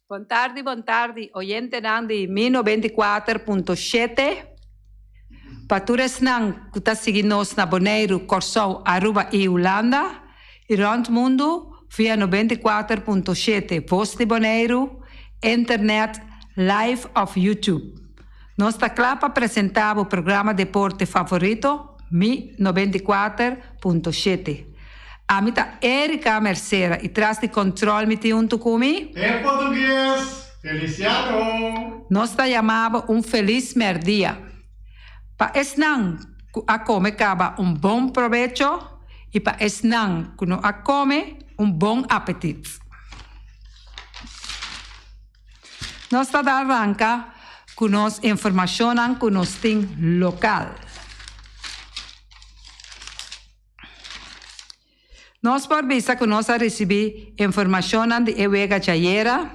Buon tardi, oyente nandi 1024.7. Patures nang kuta siginos na Bonaire, Corsou, Aruba e Holanda. E rond mundo via 94.7 Voz de Bonaire, internet, live of YouTube. Nossa clapa apresentava o programa de deporte favorito, Mi 94.7. Amita Erika Mercera e traz de controle me junto comigo. Em português, Feliciano. Nós chamava feliz merdia. Para esnan a come caba bom provecho e para esnan que não a come bom apetite. Nós arranca com nos informação que nós tem local. Nós por vista que nós recebi informação de Ewega Jayera,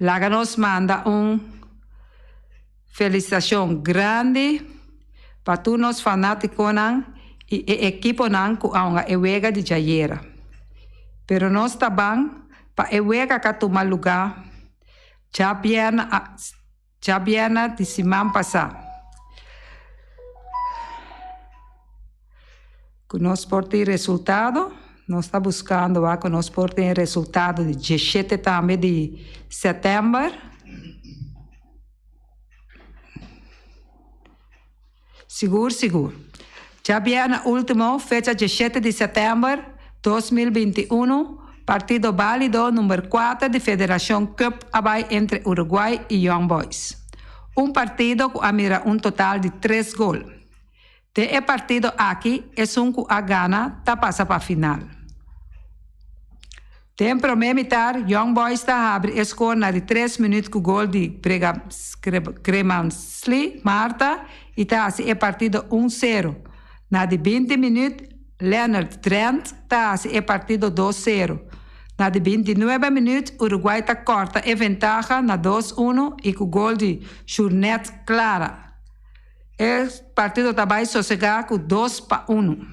lá nos manda felicitação grande para todos os fanáticos e equipo que a Ewega de Jayera. Pero nós também para Ewega que toma lugar já viena de semana passada. Que nós por ter resultado, nós estamos buscando que nós por ter resultado de 17 também de setembro. Seguro. Já viu na última fecha 17 de setembro 2021, partido válido número 4 de Federação Cup abai entre Uruguai e Young Boys. Partido que mira total de 3 gols. De partido aqui é que a Gana tá passa para a final. Tem primeiro metade, Young Boys está abre score na de 3 minutos com o gol de Cremansli Marta e tá assim é partido 1-0. Na de 20 minutos, Leonard Trent tá assim é partido 2-0. Na de 29 minutos, Uruguai tá corta e ventaja na 2-1 e com o gol de Journet Clara. O partido também sossegado com 2-1.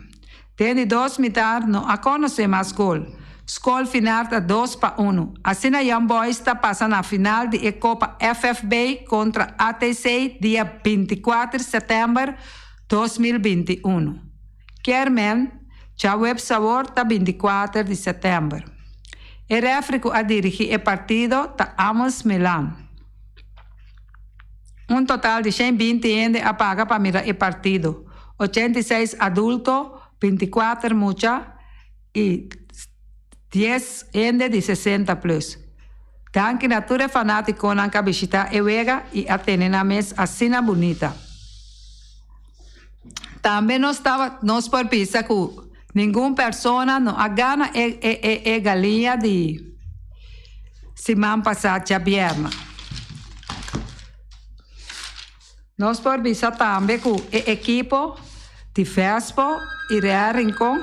Tem de 2 metades, não a conhecer mais gol. Skol final está 2-1. Assim a Young Boys está passando a final de Copa FFB contra ATC dia 24 de setembro de 2021. Kermen, já o web sabor está 24 de setembro. O refrico a dirigir o partido está Amos Milan. Total de 120 gente a paga para mirar o partido. 86 adultos, 24 muchas e 10 gente de 60 plus. Tanque natura fanático não quer visitar Ewega e a ter na mesa assim bonita. Também nós por pensar que nenhuma pessoa não a gana galinha de semana passada já vierna. Nós por vista também que o equipo de Fespo e Real Rincón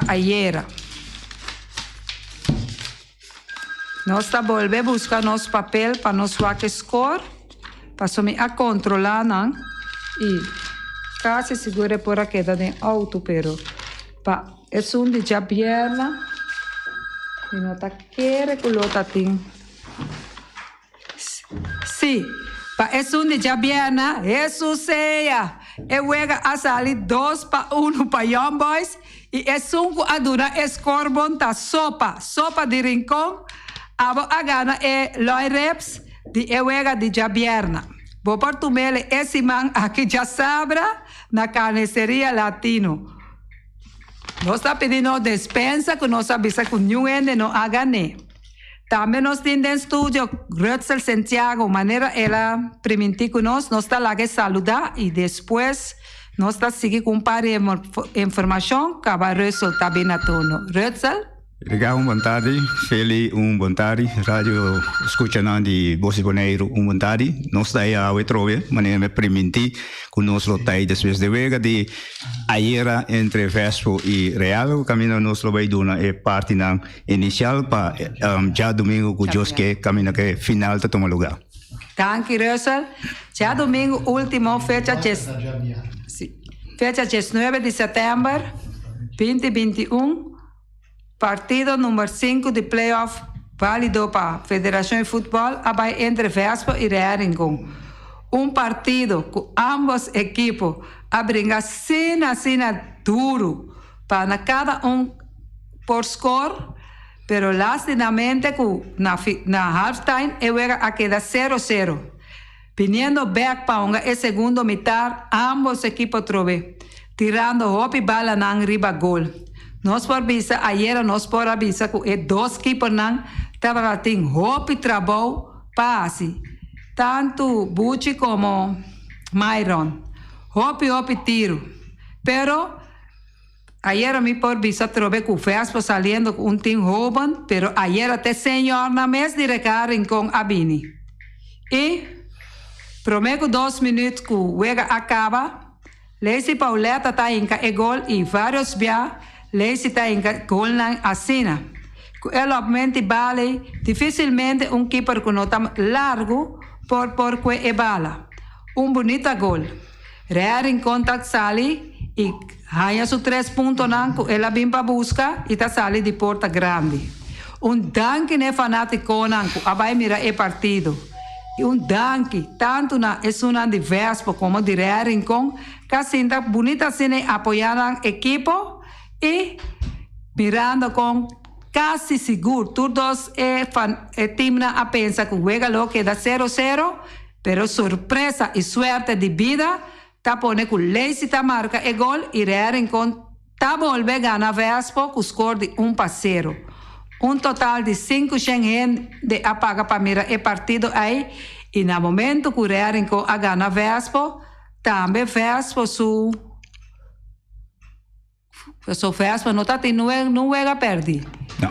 a Iera. Nós está volver buscar nosso papel para nos fazer score, para somos a controlar e quase segura por a queda de auto, pero para é de já pierna e não tá querer que o outro tem. Sim. Pa de Jabiana, isso seja. Ewega a salir 2-1 para Young Boys e a dura score ta sopa de Rincón. A gana Loi Reps de Ewega de Jabiana. Vou por tu mele esse man aqui já sabra na carniceria latino. Nós está pedindo despensa que nós avisa que nenhum não haga nem. Também nós temos em estúdio Rutzel Santiago, maneira ela permitir que nós está lá que saludar e depois nós está seguir com de informação que vai resultar bem na turno. Rutzel? Obrigado, boa tarde. Feli, boa tarde. Rádio escutando de Voz de Bonaire, boa tarde. Nós está aí a Wetrove, maneira me permitir que nós lotei depois de vega de ayer entre Vespo e Real. O caminho nós vai dar é parte inicial para já domingo que Deus quer caminho que final de tomar lugar. Thank you, Russell. Já domingo último fecha 19 de setembro 2021. Partido número 5 de playoff válido para Federación de Fútbol, hay entre Vespo y Real Rincón. Un partido con ambos equipos abringa cena duro para cada por score, pero lastimamente na halftime juega a queda 0-0. Viniendo back para el segundo mitad, ambos equipos trove, tirando hop y bala nan riba gol. Nos por visa, ayer nos por avisa que dos equipos nan estaban hop y trabalho passe. Tanto Bucci como Myron. Hop y tiro. Pero ayer mi por visa trove que Vespo saliendo con un team joven, pero ayer até señor na mes de Real Rincón Abini. Y prometo 2 minutos que o juego acaba. Leisi Pauleta está em gol e vários via. Leisi está em gol na assina. Ele obviamente vale dificilmente keeper que não está largo por que bala. Bonito gol. Real Rincón sali e ganha su 3 pontos que ela vem para buscar e está sali de porta grande. Danke ne fanático que vai mirar o partido. Danke, tanto na Esuna de Vespo como de Real Rincón, que sinta bonita cine apoyar el equipo y mirando con casi seguro. Todos timna a pensar que juega lo que da 0-0, pero sorpresa y suerte de vida, ta pone que Leisi ta marca el gol y Real Rincón ta volve gana Vespo con score de 1-0. Total de 5 gente de apaga para mirar el partido ahí. Y en el momento que Real Rincón a gana Vespo, también Vespo su Vespo no está no juega perdi. No.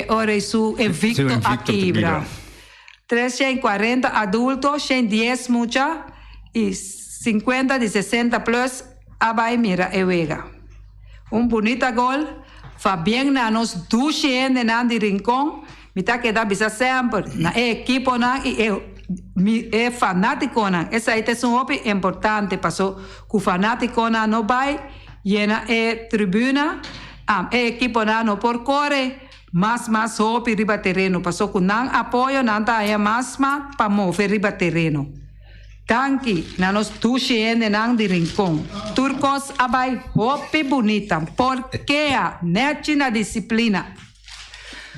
Ahora su invicto aquí. 340 adultos, 110 mucha y 50 de 60 plus a mira e juega. Bonito gol. Fabien nanos duche de Nandi Rincón, mita queda bisa sempre na equipo na e fanático na. Essa aí é hobby importante, passou que o fanático na no vai llena tribuna, equipo na no por corre, mais hobby riba terreno, passou que não apoio não tá aí mais para mover riba terreno. Tanki, nanos duche de Nandi Rincón. Turcos abai hopi bonita, porque a net na disciplina.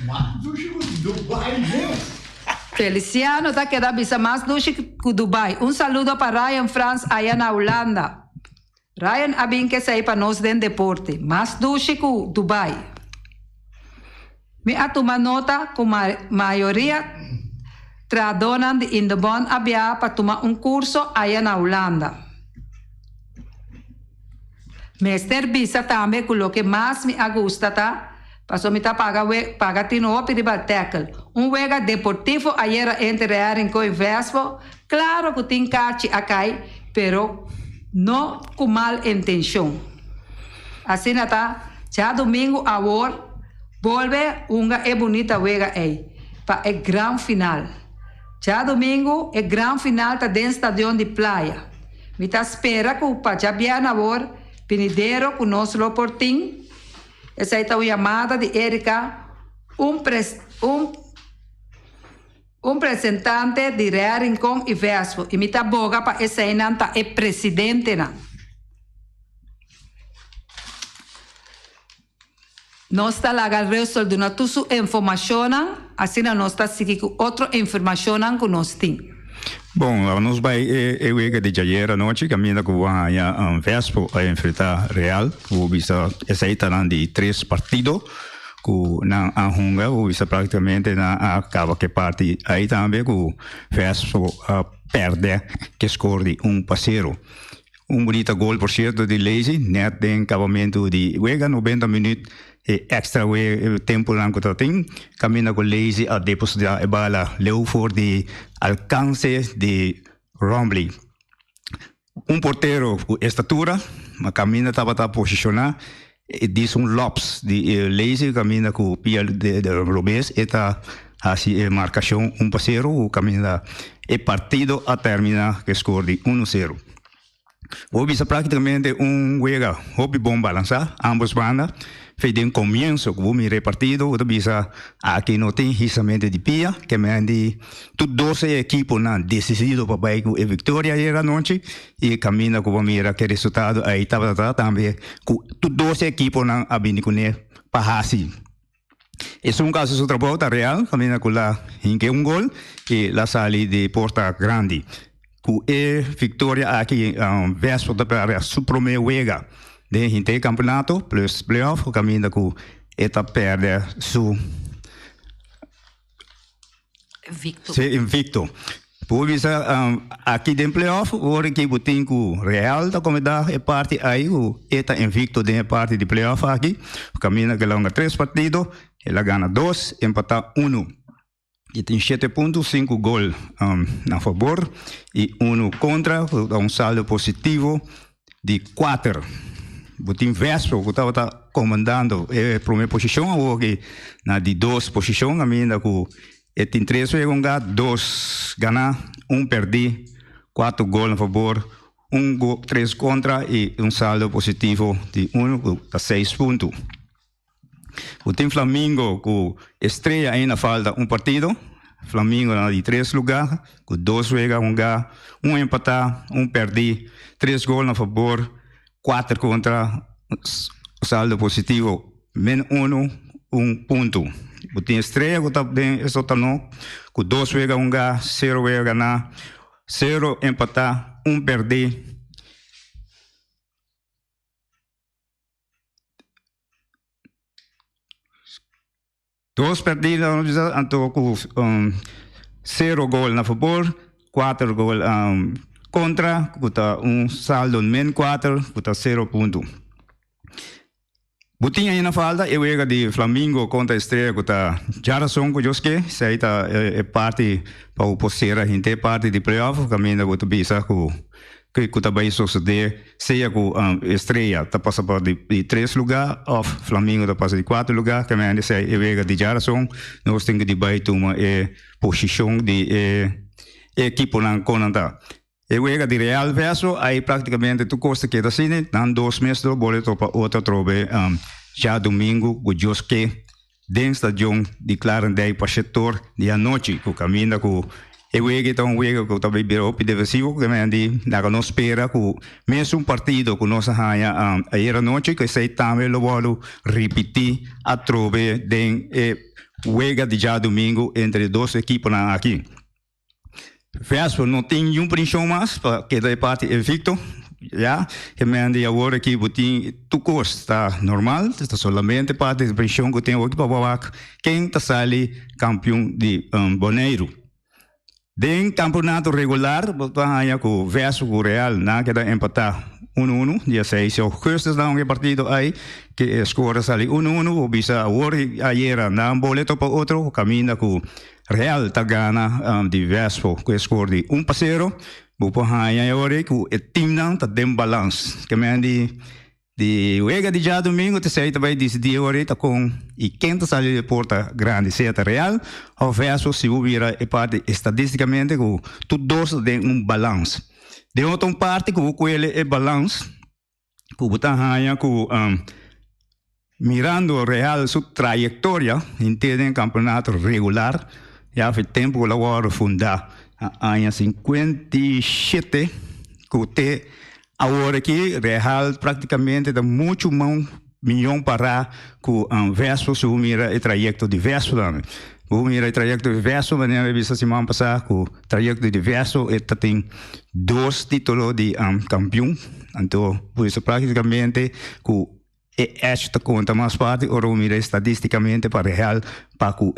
Mas duche com Dubai, né? Feliciano tá que dá bisa mais duche que Dubai. Saludo para Ryan France aí na Holanda. Ryan abin que sai para nós den deporte, mais duche que Dubai. Me atoma nota com maioria tradonan de Indobon abia para tomar curso allá na Holanda. Mester Bisa também com o que mais me gusta tá, passou me tá paga tino opi de tackle. Juega deportivo ayer entre Real Rincón e Vespo. Claro que tem cachi acai, pero não com mal intenção. Assim tá, já domingo agora volve bonita juega aí para o grande final. Já domingo, o grande final está dentro do estadião de praia. Me está espera que o Pajabiana agora, Pinideiro, com o nosso Loportim. Essa aí está a chamada de Erika, representante de Real Rincón e Vespo. E me está boga para essa aí não está o presidente não. Nós está lá resto de nossa informação, assim nós está seguindo outra informação que nós temos. Bom, nós vai eu de ayer à noite caminhando com a Vespo a enfrentar Real, o bisa essa aí tá de 3 partidos, com na Hunga, o bisa praticamente na acaba que parte aí também com Vespo perde que score de 1-0. Bonito gol, por certo, de Leisi, net de acabamento de juega 90 minutos. Extra tempo lang ko tating kami na Leisi a depositar a bala leu for de alcance de Romley. Portero com estatura, mas camina estava a posicionar diz Lopes de Leisi camina com pia de Robes eta assim marcação 1-0 o camina e partido a terminar que score de 1-0. Houve praticamente juega houve bom balançar ambos bandas. fez de comienzo, como mi repartido, o bisa aquí no tem hisamente de pia, que me han de, tu 12 equipos han decidido para ir con victoria era noche, y camina como mira que resultado ahí estaba también, tu 12 equipos han venido con él para así. Es un caso de trabajo real, camina con la, hinque un gol, y la salida de Porta Grande. Ku victoria aqui verso para su primeira wega de gente campeonato plus playoff caminha com eta perde su invicto. Por isso aqui de playoff o que botin com Real da comida é parte aí o eta invicto de parte de playoff aqui caminha que longa 3 partidos ela ganha 2 empata 1. E tem 7 pontos, 5 gols a favor e 1 contra, um saldo positivo de 4. Botin Vespo, que estava comandando a primeira posição, hoje na de 2 posições, a minha que tem 3 jogos, 2 ganhar, 1 perder, 4 gols a favor, 3 contra e um saldo positivo de 1, 6 pontos. O time Flamengo, com estreia ainda falta um partido. Flamengo de 3 lugares, com 2 jogos, 1 ganhar, 1 empatar, 1 perder, 3 gols a favor, 4 contra, saldo positivo, menos 1 ponto. O time estreia, que está bem, isso está não, com 2 jogos, 1 ganhar, 0 jogos ganhar, 0 empatar, 1 perder. Dois perdidos, então com 0 gols a favor, 4 gols contra, com saldo menos 4, com 0 pontos. Botinha aí na falta, eu era de Flamengo contra a Estrela, com Jarason, com Joske, se aí é parte para o possível, a gente é parte de playoff, caminho com o Bisa, que também suceder, seja com Estrela, está passando para de 3 lugares, ou Flamengo está passando de 4 lugares, que a gente é de Jarason, nós temos que debater uma posição de equipe na conta. Eu era de Real verso, aí praticamente tu costa que assim, não 2 meses do boleto para outra trobe, já domingo, o Joske, dentro da John, declaram daí para o setor de a noite, que caminha com eu ia então eu também virou defensivo que me andi na nossa espera com mesmo partido com nossa raia aí a noite que sei também lo vou repetir a trove de juega de já domingo entre 2 equipes aqui. Verso não tem nenhum pressão mais para que da parte evicto já que me andi agora aqui botin tu está normal está solamente parte de pressão que tem aqui para quem está sali campeão de Bonaire. Den campeonato regular, bahaya com verso com Real, na que dá empatar 1-1, dia 6 de agosto, dá partido aí, que escora sali 1-1, o bisa agora ayer na boleto para outro, caminha com Real, tá gana de verso, que escora de 1-0, o bahaya agora com o time não tá dem balance, que me de juega de já domingo, te sei também decidir agora com e quem tá sali de Porta Grande, seja Real, ou verso se o vira é parte estatisticamente com tudo dois tem balanço. De outra parte com ele é balanço, com o tahanha com mirando o Real sua trajetória em campeonato regular, já faz tempo que ela fundar a 57 com te agora aqui, Real praticamente dá muito milhão para com verso se mira o trajeto de verso também. O mira o trajeto de verso, mas na vista semana passada com o trajeto de verso tem 2 títulos de campeão. Então, por isso praticamente com esta conta mais parte, ou mira estatisticamente para Real para com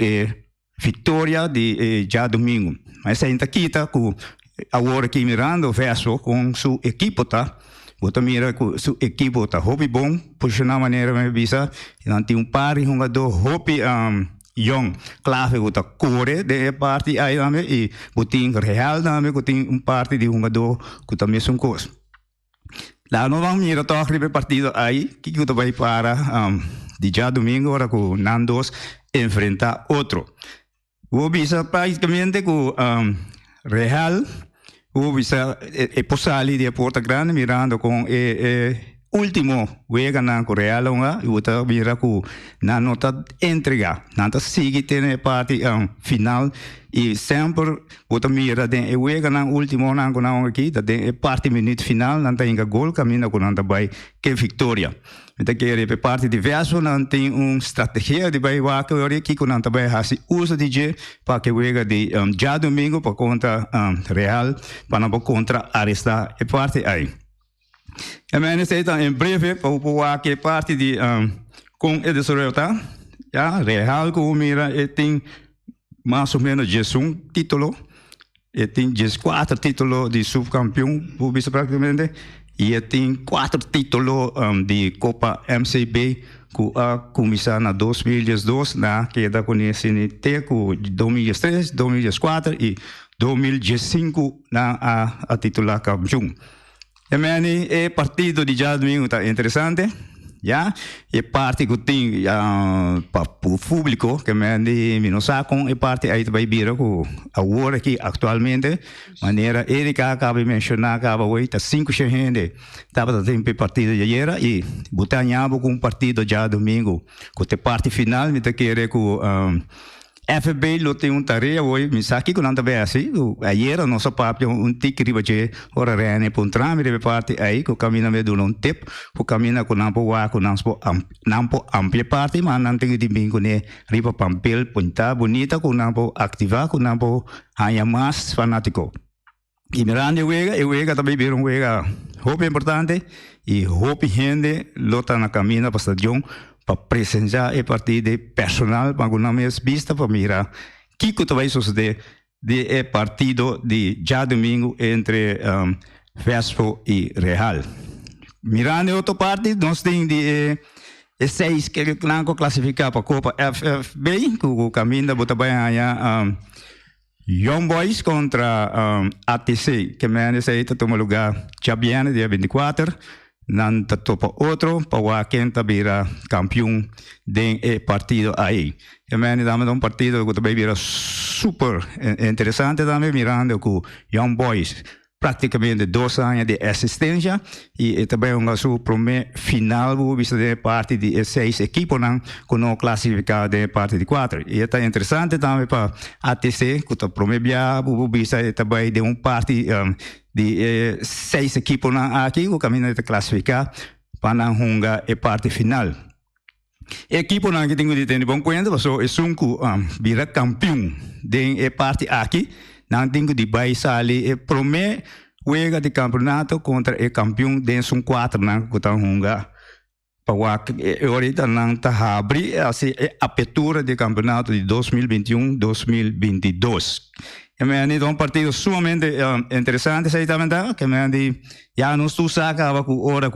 vitória de já domingo. Mas ainda quita com agora que mirando o verso com sua equipe, tá? Bota mira com sua equipe, tá? Hobby bom, posicionar maneira me visa. Não tem par de jogador hobby young, clave com a core de parte aí também e botin Real também com tem parte de jogador com também são coisas. Lá não vamos mirar toque de partido aí que tu vai para de já domingo agora com Nandos enfrentar outro. O visa praticamente com Real o bisa é possível de Porta Grande mirando com último juega na Real nga uta mira ku na nota entrega nanta sigue tiene parte final e sempre uta mira den juega na último na aqui da den parte minuto final nanta inga gol camina ku nanta vai que vitória então que parte diverso não tem estratégia de vai wa que ku nanta vai hasi uso de para que juega de já domingo para contra Real para contra Arista e parte aí. E men is het in breve para que parte de com Israel tá já Real com mira tem mais ou menos 11 título tem 14 títulos de subcampeão por bisa praticamente e tem 4 títulos de Copa MCB que começou na 2012 na que da conhecida com 2003, 2004 e 2015 na a titular campeão. E partido de já domingo tá interessante, já e parte que tem para o público que me não sabe com e parte aí vai vir com a hora que atualmente maneira ele que acaba de mencionar acaba hoje tá 5 gente tava tempo partido de ayer e botar nhabo com partido já domingo com a parte final me tá querer com FB lo tem tarefa hoje, me sabe que não tá bem assim. Ayer nosso papo tique riba je ora rene pontrame de parte aí que caminha me do tip, que caminha com nampo wa com nampo amplia parte, mas não tem de bingo ne riba pampel punta bonita com nampo ativa com nampo hanya mais fanático. E mirando o ega também vira ega hope importante e hope gente lota na caminha para stadion para presenciar e partido personal para uma vez vista para mirar que vai suceder de partido de já domingo entre Vespo e Real. Mirando outra parte, nós temos de 6 que não classificar para a Copa FFB, que o caminho da Botabanha Young Boys contra ATC, que me necessita tomar lugar já bem dia 24. Não topa outro para quem vira campeão de partido aí. E me dá partido que também vira super interessante também mirando com Young Boys praticamente 2 anos de assistência e também sua primeira final vista de parte de 6 equipes que não classificaram de parte de 4. E é interessante também para ATC que o primeiro vista também de parte de 6 equipes aqui o caminho de classificar para a e parte final. Equipe que tem que ter bom conta, porque é vira campeão de parte aqui. Não tem que vai sair o primeiro jogo de campeonato contra o campeão de 4 que está junga. Para ahorita não está abrir a abertura de campeonato de 2021-2022. É um partido sumamente interessante, certamente, que já não estou sacando com hora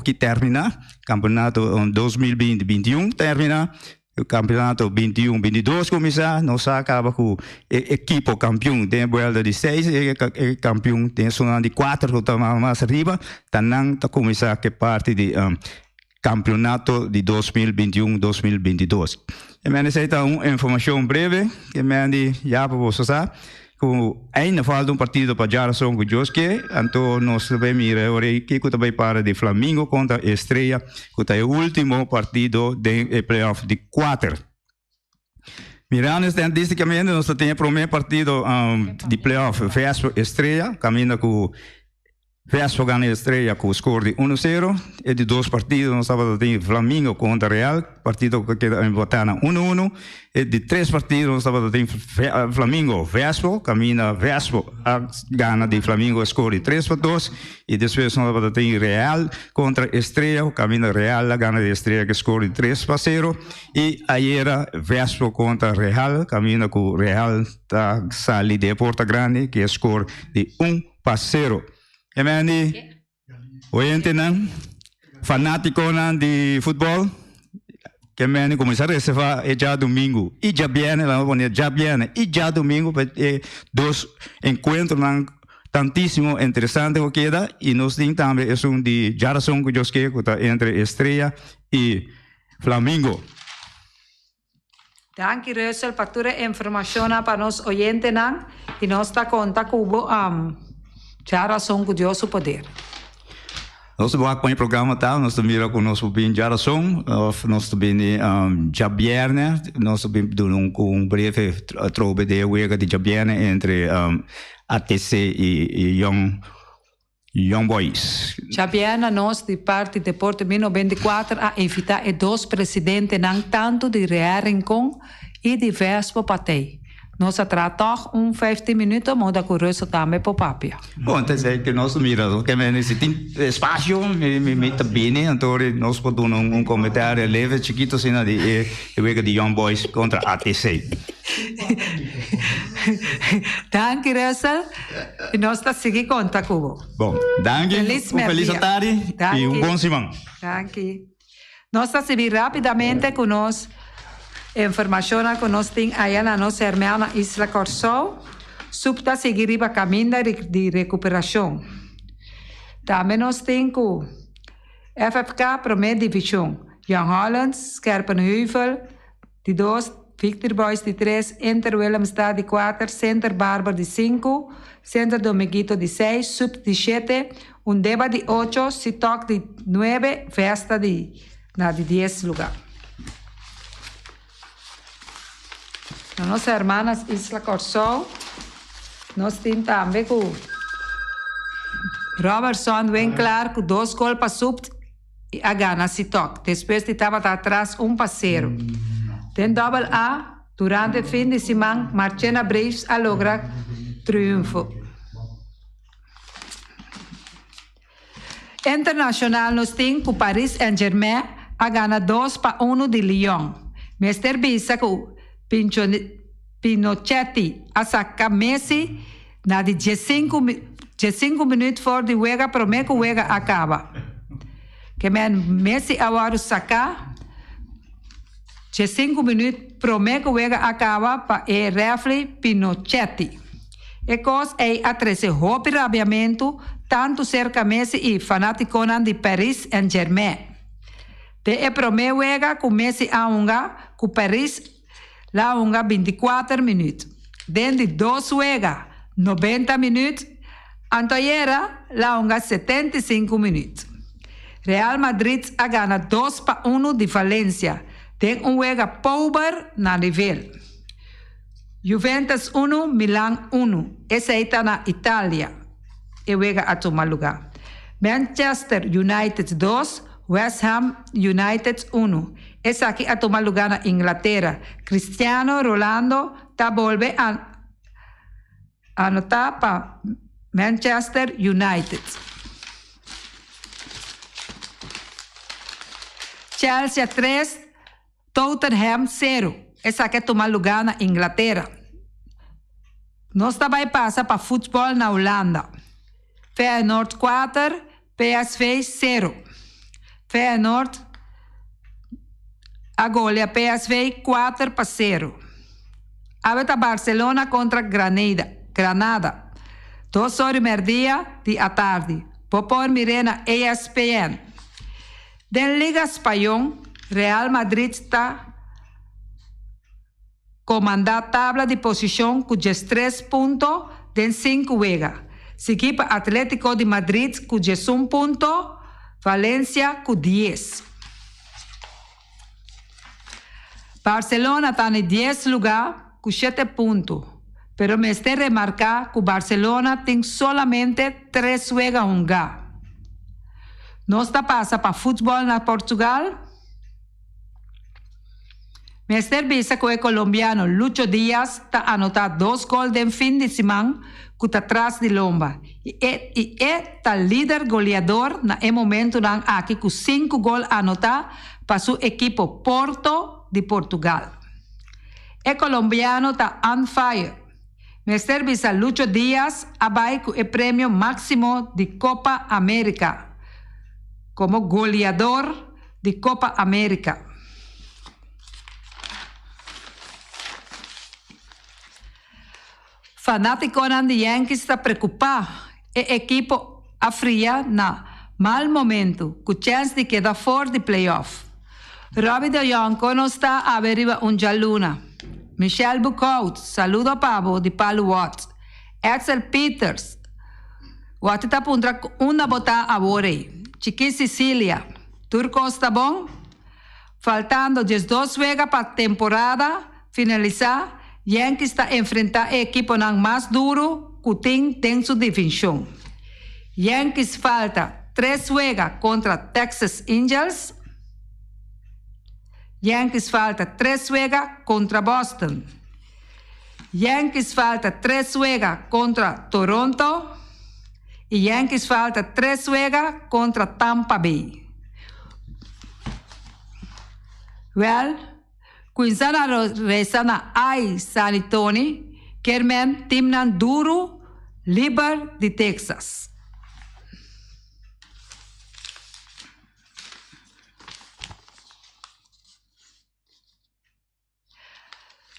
que termina, campeonato 2020-21 termina. O campeonato 21-22 começar, nós acaba com equipe campeão de volta de 6 e campeão de zona de 4 que está mais arriba, também está começar que parte de campeonato de 2021-2022. E me necessita uma informação breve que me já para você saber que ainda falta partido para Jarason com Joske, então nós também mira ora que também para de Flamengo contra Estrela, que é o último partido de playoff de 4. Mirando estatisticamente, nós temos o primeiro partido de playoff Vespo Estrela, caminha com Vespo ganha Estrela com o score de 1-0, e de 2 partidos nós temos Flamengo contra Real, partido que queda em Botana 1-1, e de 3 partidos nós temos Flamengo Vespo, caminha Vespo ganha de Flamengo score de 3-2, e depois nós temos Real contra Estrela, caminha Real ganha de Estrela que score de 3-0, e ayer Vespo contra Real, caminha com Real tá sali de Porta Grande que score de 1-0. Emani, oyente fanático de futebol, que me começar a receber já domingo e já viene, e já domingo 2 encontros tantíssimo interessante que queda e nós temos também é de Jarason que está entre Estrela e Flamengo. Danke Rösel, para toda a informação para nós oyentes e nós está conta com Jarason com Deus o poder. Nós vamos programa tal, nós mira com nosso bem geração, nós bem Jabierne, nós bem dando breve trobe de wega de Jabierne entre ATC e Young Boys. Jabierne nós de parte de Porto 1924 a invitar e dois presidentes não tanto de Rincon e de Vespo Patei. Nós tratamos 15 minutos, mas curioso também para o papel. Bom, então é que nós miramos, que se tem espaço, me tá bem, então nós podemos comentário leve, chiquito, assim, de Young Boys contra ATC. Danke, Russell. E nós estamos seguindo conta, Cubo. Bom, danke, feliz tarde e bom semana. Danke. Nós estamos seguindo rapidamente com nós. Informação que nós temos aí na nossa irmã Isla Corsol, subta seguir o caminho de recuperação. Também nós temos o FFK Primeira Divisão, Jan Hollands, Scherpenheuvel, de 2, Victor Boys de 3, Inter Willemstad de 4, Center Barber de 5, Center Dominguito de 6, Sub de 7, Undeba de 8, Sitok de 9, Festa de 10 lugar. A nossa irmã Isla Corsol, nós temos também com Robertson, bem claro, com 2 gols para sub e a Gana Sitok. Depois de estava atrás 1-0. Tem double A, durante o fim de semana, Marchena Braves a lograr triunfo. Internacional, nós temos com Paris Saint-Germain a Gana 2-1 de Lyon. Mr. Bisa com Pinochetti a sacar Messi na de 15 minutos fora de wega, promete que o wega acaba. Que Messi agora sacar 15 minutos, promete que o wega acaba para o refle Pinochetti. E coisa é atrasar rapidamente tanto cerca Messi e fanático de Paris Saint-Germain. De promete wega que Messi a com Paris lá 24 minutos. Dentro de 2 wega, 90 minutos. Antoiera, lá 75 minutos. Real Madrid a gana 2-1 de Valência. Tem wega power na nível. Juventus 1, Milan 1. Essa está na Itália. E wega a tomar lugar. Manchester United 2, West Ham United 1. Essa aqui a tomar lugar na Inglaterra. Cristiano Ronaldo está volve a anotar para Manchester United. Chelsea 3, Tottenham 0. Essa aqui a tomar lugar na Inglaterra. Nós também passa para futebol na Holanda. Feyenoord 4, PSV 0. Feyenoord a goleia PSV 4-0. Abeta Barcelona contra Granada. 2 horas e meia da tarde. Popor Mirena ESPN. Da Liga Espanhola, Real Madrid está comandando a tabla de posição com 3 pontos de 5 wega. Seguido Atlético de Madrid com 1 ponto, Valência com 10. Barcelona está em 10 lugar com 7 pontos. Pero me está remarcar que Barcelona tem solamente 3 wega a jogar. Nós está passa para futebol na Portugal. Mester visa que o colombiano Lucho Díaz está anotando 2 gols de fim de semana que está atrás de Lomba. E está líder goleador na momento aqui com 5 gols anotados para seu equipo Porto de Portugal. O colombiano está on fire. Mester visa Lucho Díaz abai com o prêmio máximo de Copa América como goleador de Copa América. Fanático de Yankees está preocupado. O equipo afria na mal momento, com chance de quedar fora de playoff. Robbie de Jonco não está a averiguar Jaluna. Michel Bucaut, saludo a Pavo de Palo Watts. Axel Peters, o está apunta uma botada a Borei. Chiqui Sicilia. Turcos está bom? Faltando 2 juegos para temporada finalizar, Yankees está enfrentar equipo mais duro que tem sua divisão. Yankees falta 3 juegos contra Texas Angels. Yankees falta 3 juegos contra Boston. Yankees falta 3 juegos contra Toronto. Y Yankees falta 3 juegos contra Tampa Bay. Well, Quinzana resana ai San Tony, Kermen timnan duro, Liber de Texas.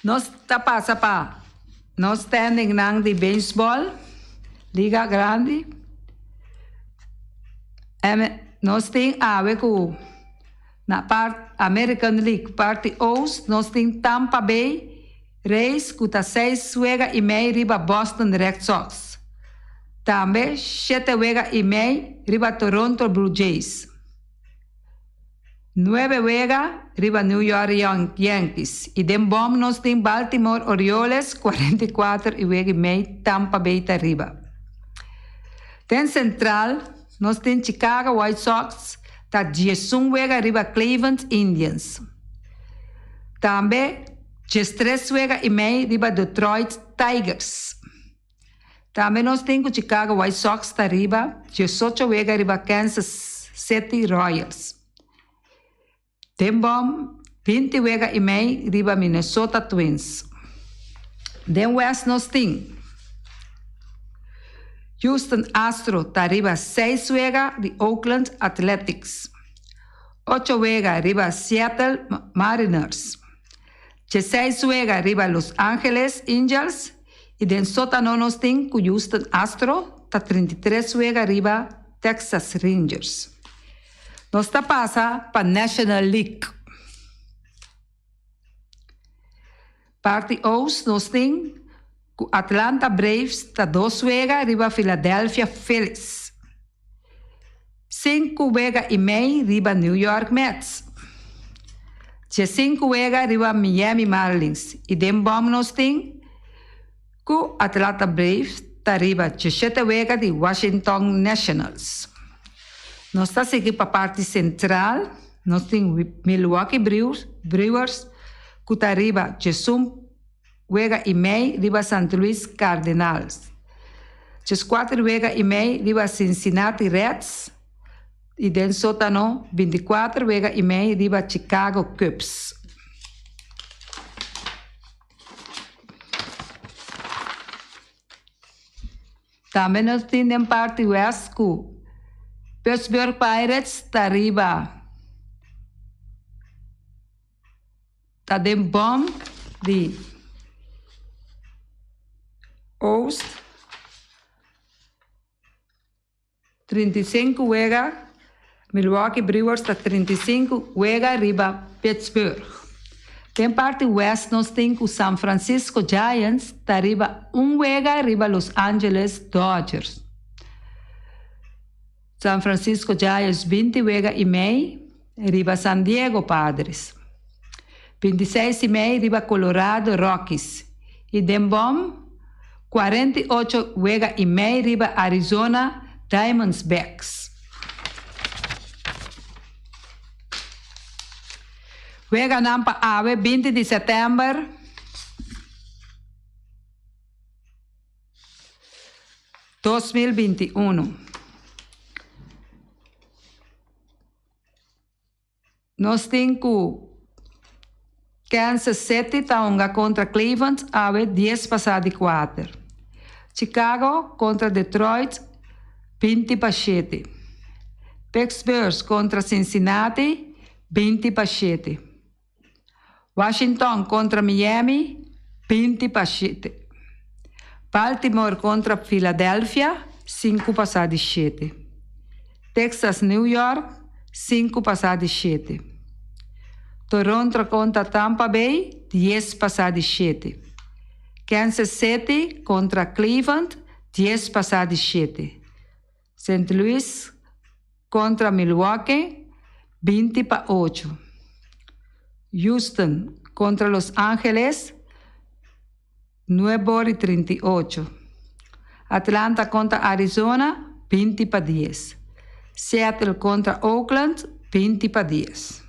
Nós passa pa, nós standing nang de baseball, Liga Grande. Nós tem com na parte American League, parte Oast, nós tem Tampa Bay Rays, que está 6 juegos e meio riba Boston Red Sox. Também 7 juegos e meio riba Toronto Blue Jays. 9 juegos riba New York Yankees. E dem bom nós tem Baltimore Orioles, 44 juegos e meio Tampa Bay tá riba. Tem Central, nós tem Chicago White Sox, tá 10 juegos riba Cleveland Indians. Também 3 juegos e meio riba Detroit Tigers. Também nós temos Chicago White Sox tá riba 18 juegos riba Kansas City Royals. Tem bom 20 juegos e meio riba Minnesota Twins. Then West nós temos Houston Astros tá riba 6 juegos de Oakland Athletics. 8 juegos riba Seattle Mariners. 16 juegos riba Los Angeles Angels. E den sótano nós temos Houston Astros tá 33 juegos riba Texas Rangers. Nós tá passa para National League. Parte Oast nós temos Atlanta Braves está 2 juegos riba Philadelphia Phillies. 5 juegos e meio riba New York Mets. 5 juegos riba Miami Marlins. E dem bom nós temos Atlanta Braves está riba 17 juegos de Washington Nationals. Nós está seguindo para a parte central. Nós temos Milwaukee Brewers que está riba 18 juega e meio riba St. Louis Cardinals. 4 juega e meio riba Cincinnati Reds. E den sótano 24 juega e meio riba Chicago Cubs. Também nós temos parte West que Pittsburgh Pirates está riba. Está dem bom de Oast, 35 juega, Milwaukee Brewers está 35 juega riba Pittsburgh. Tem parte West nós temos o San Francisco Giants, está riba 1 juega riba Los Angeles Dodgers. San Francisco Giants 20 juega e meio riba San Diego Padres. 26 e meio riba Colorado Rockies. E dem bom 48 juega e meio riba Arizona Diamondbacks. Juega nampa ave 20 de setembro. (2021). Nós temos Kansas City tá contra Cleveland ave 10 passado de 4. Chicago contra Detroit 20 para 7. Pittsburgh contra Cincinnati 20 para 7. Washington contra Miami 20 para 7. Baltimore contra Philadelphia 5 passado de 7. Texas New York 5 passado de 7. Toronto contra Tampa Bay 10 passado de 7. Kansas City contra Cleveland 10 passado de 7. St. Louis contra Milwaukee, 20-8. Houston contra Los Ángeles, 9-38. Atlanta contra Arizona, 20-10. Seattle contra Oakland, 20-10.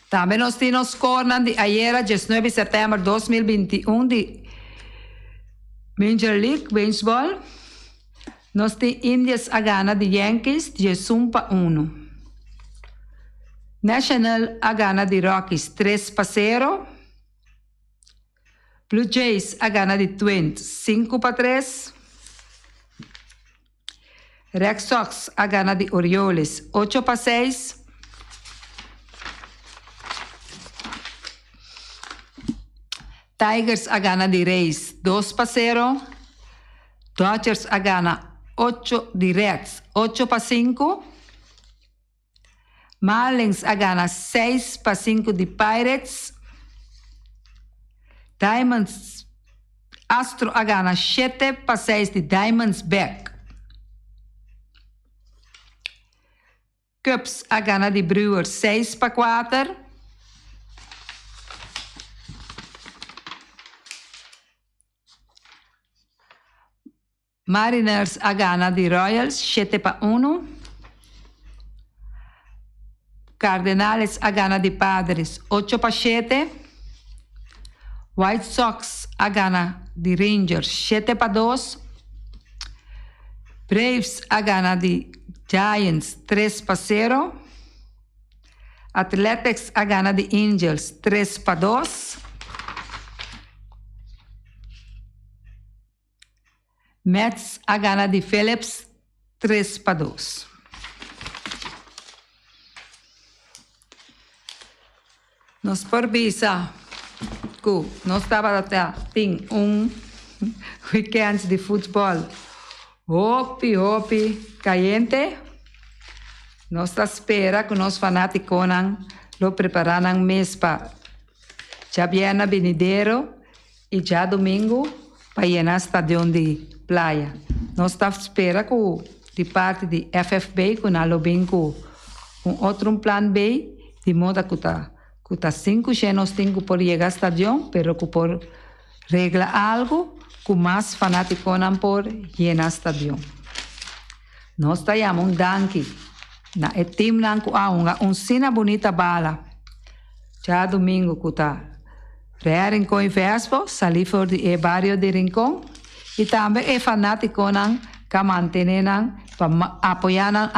Também nós temos score de ayer, 19 de setembro de 2021, de Major League Baseball. Nós temos Indians a gana de Yankees, 11-1. National a gana de Rockies, 3-0. Blue Jays a gana de Twins, 5-3. Red Sox a gana de Orioles, 8-6. Tigers a gana de Rays, 2-0. Dodgers a gana 8 de Reds, 8-5. Marlins a gana 6-5 de Pirates. Diamonds, Astro a gana 7-6 de Diamondback. Cubs a gana de Brewers, 6-4. Mariners a gana de Royals, 7-1. Cardenales a gana de Padres, 8-7. White Sox a gana de Rangers, 7-2. Braves a gana de Giants, 3-0. Athletics a gana de Angels, 3-2. Mets a gana de Phillips, 3-2. Nós por visa que nós estava até tem weekend de futebol hopi caliente. Nós está espera que nós fanáticos lo preparam mês para já viene venidero e já domingo para llenar estadião de playa. Nós está espera que de parte de FFB que nós bem com outro plano B de modo que tá 5 já nós temos por chegar ao estadião, pero que por regla algo que mais fanático não por llenar estadião. Nós está chamando danke na time não que há cena bonita bala. Já domingo que tá Rincón e Vespo, salir for de barrio de Rincón e também é fanático não que mantém não para apoiar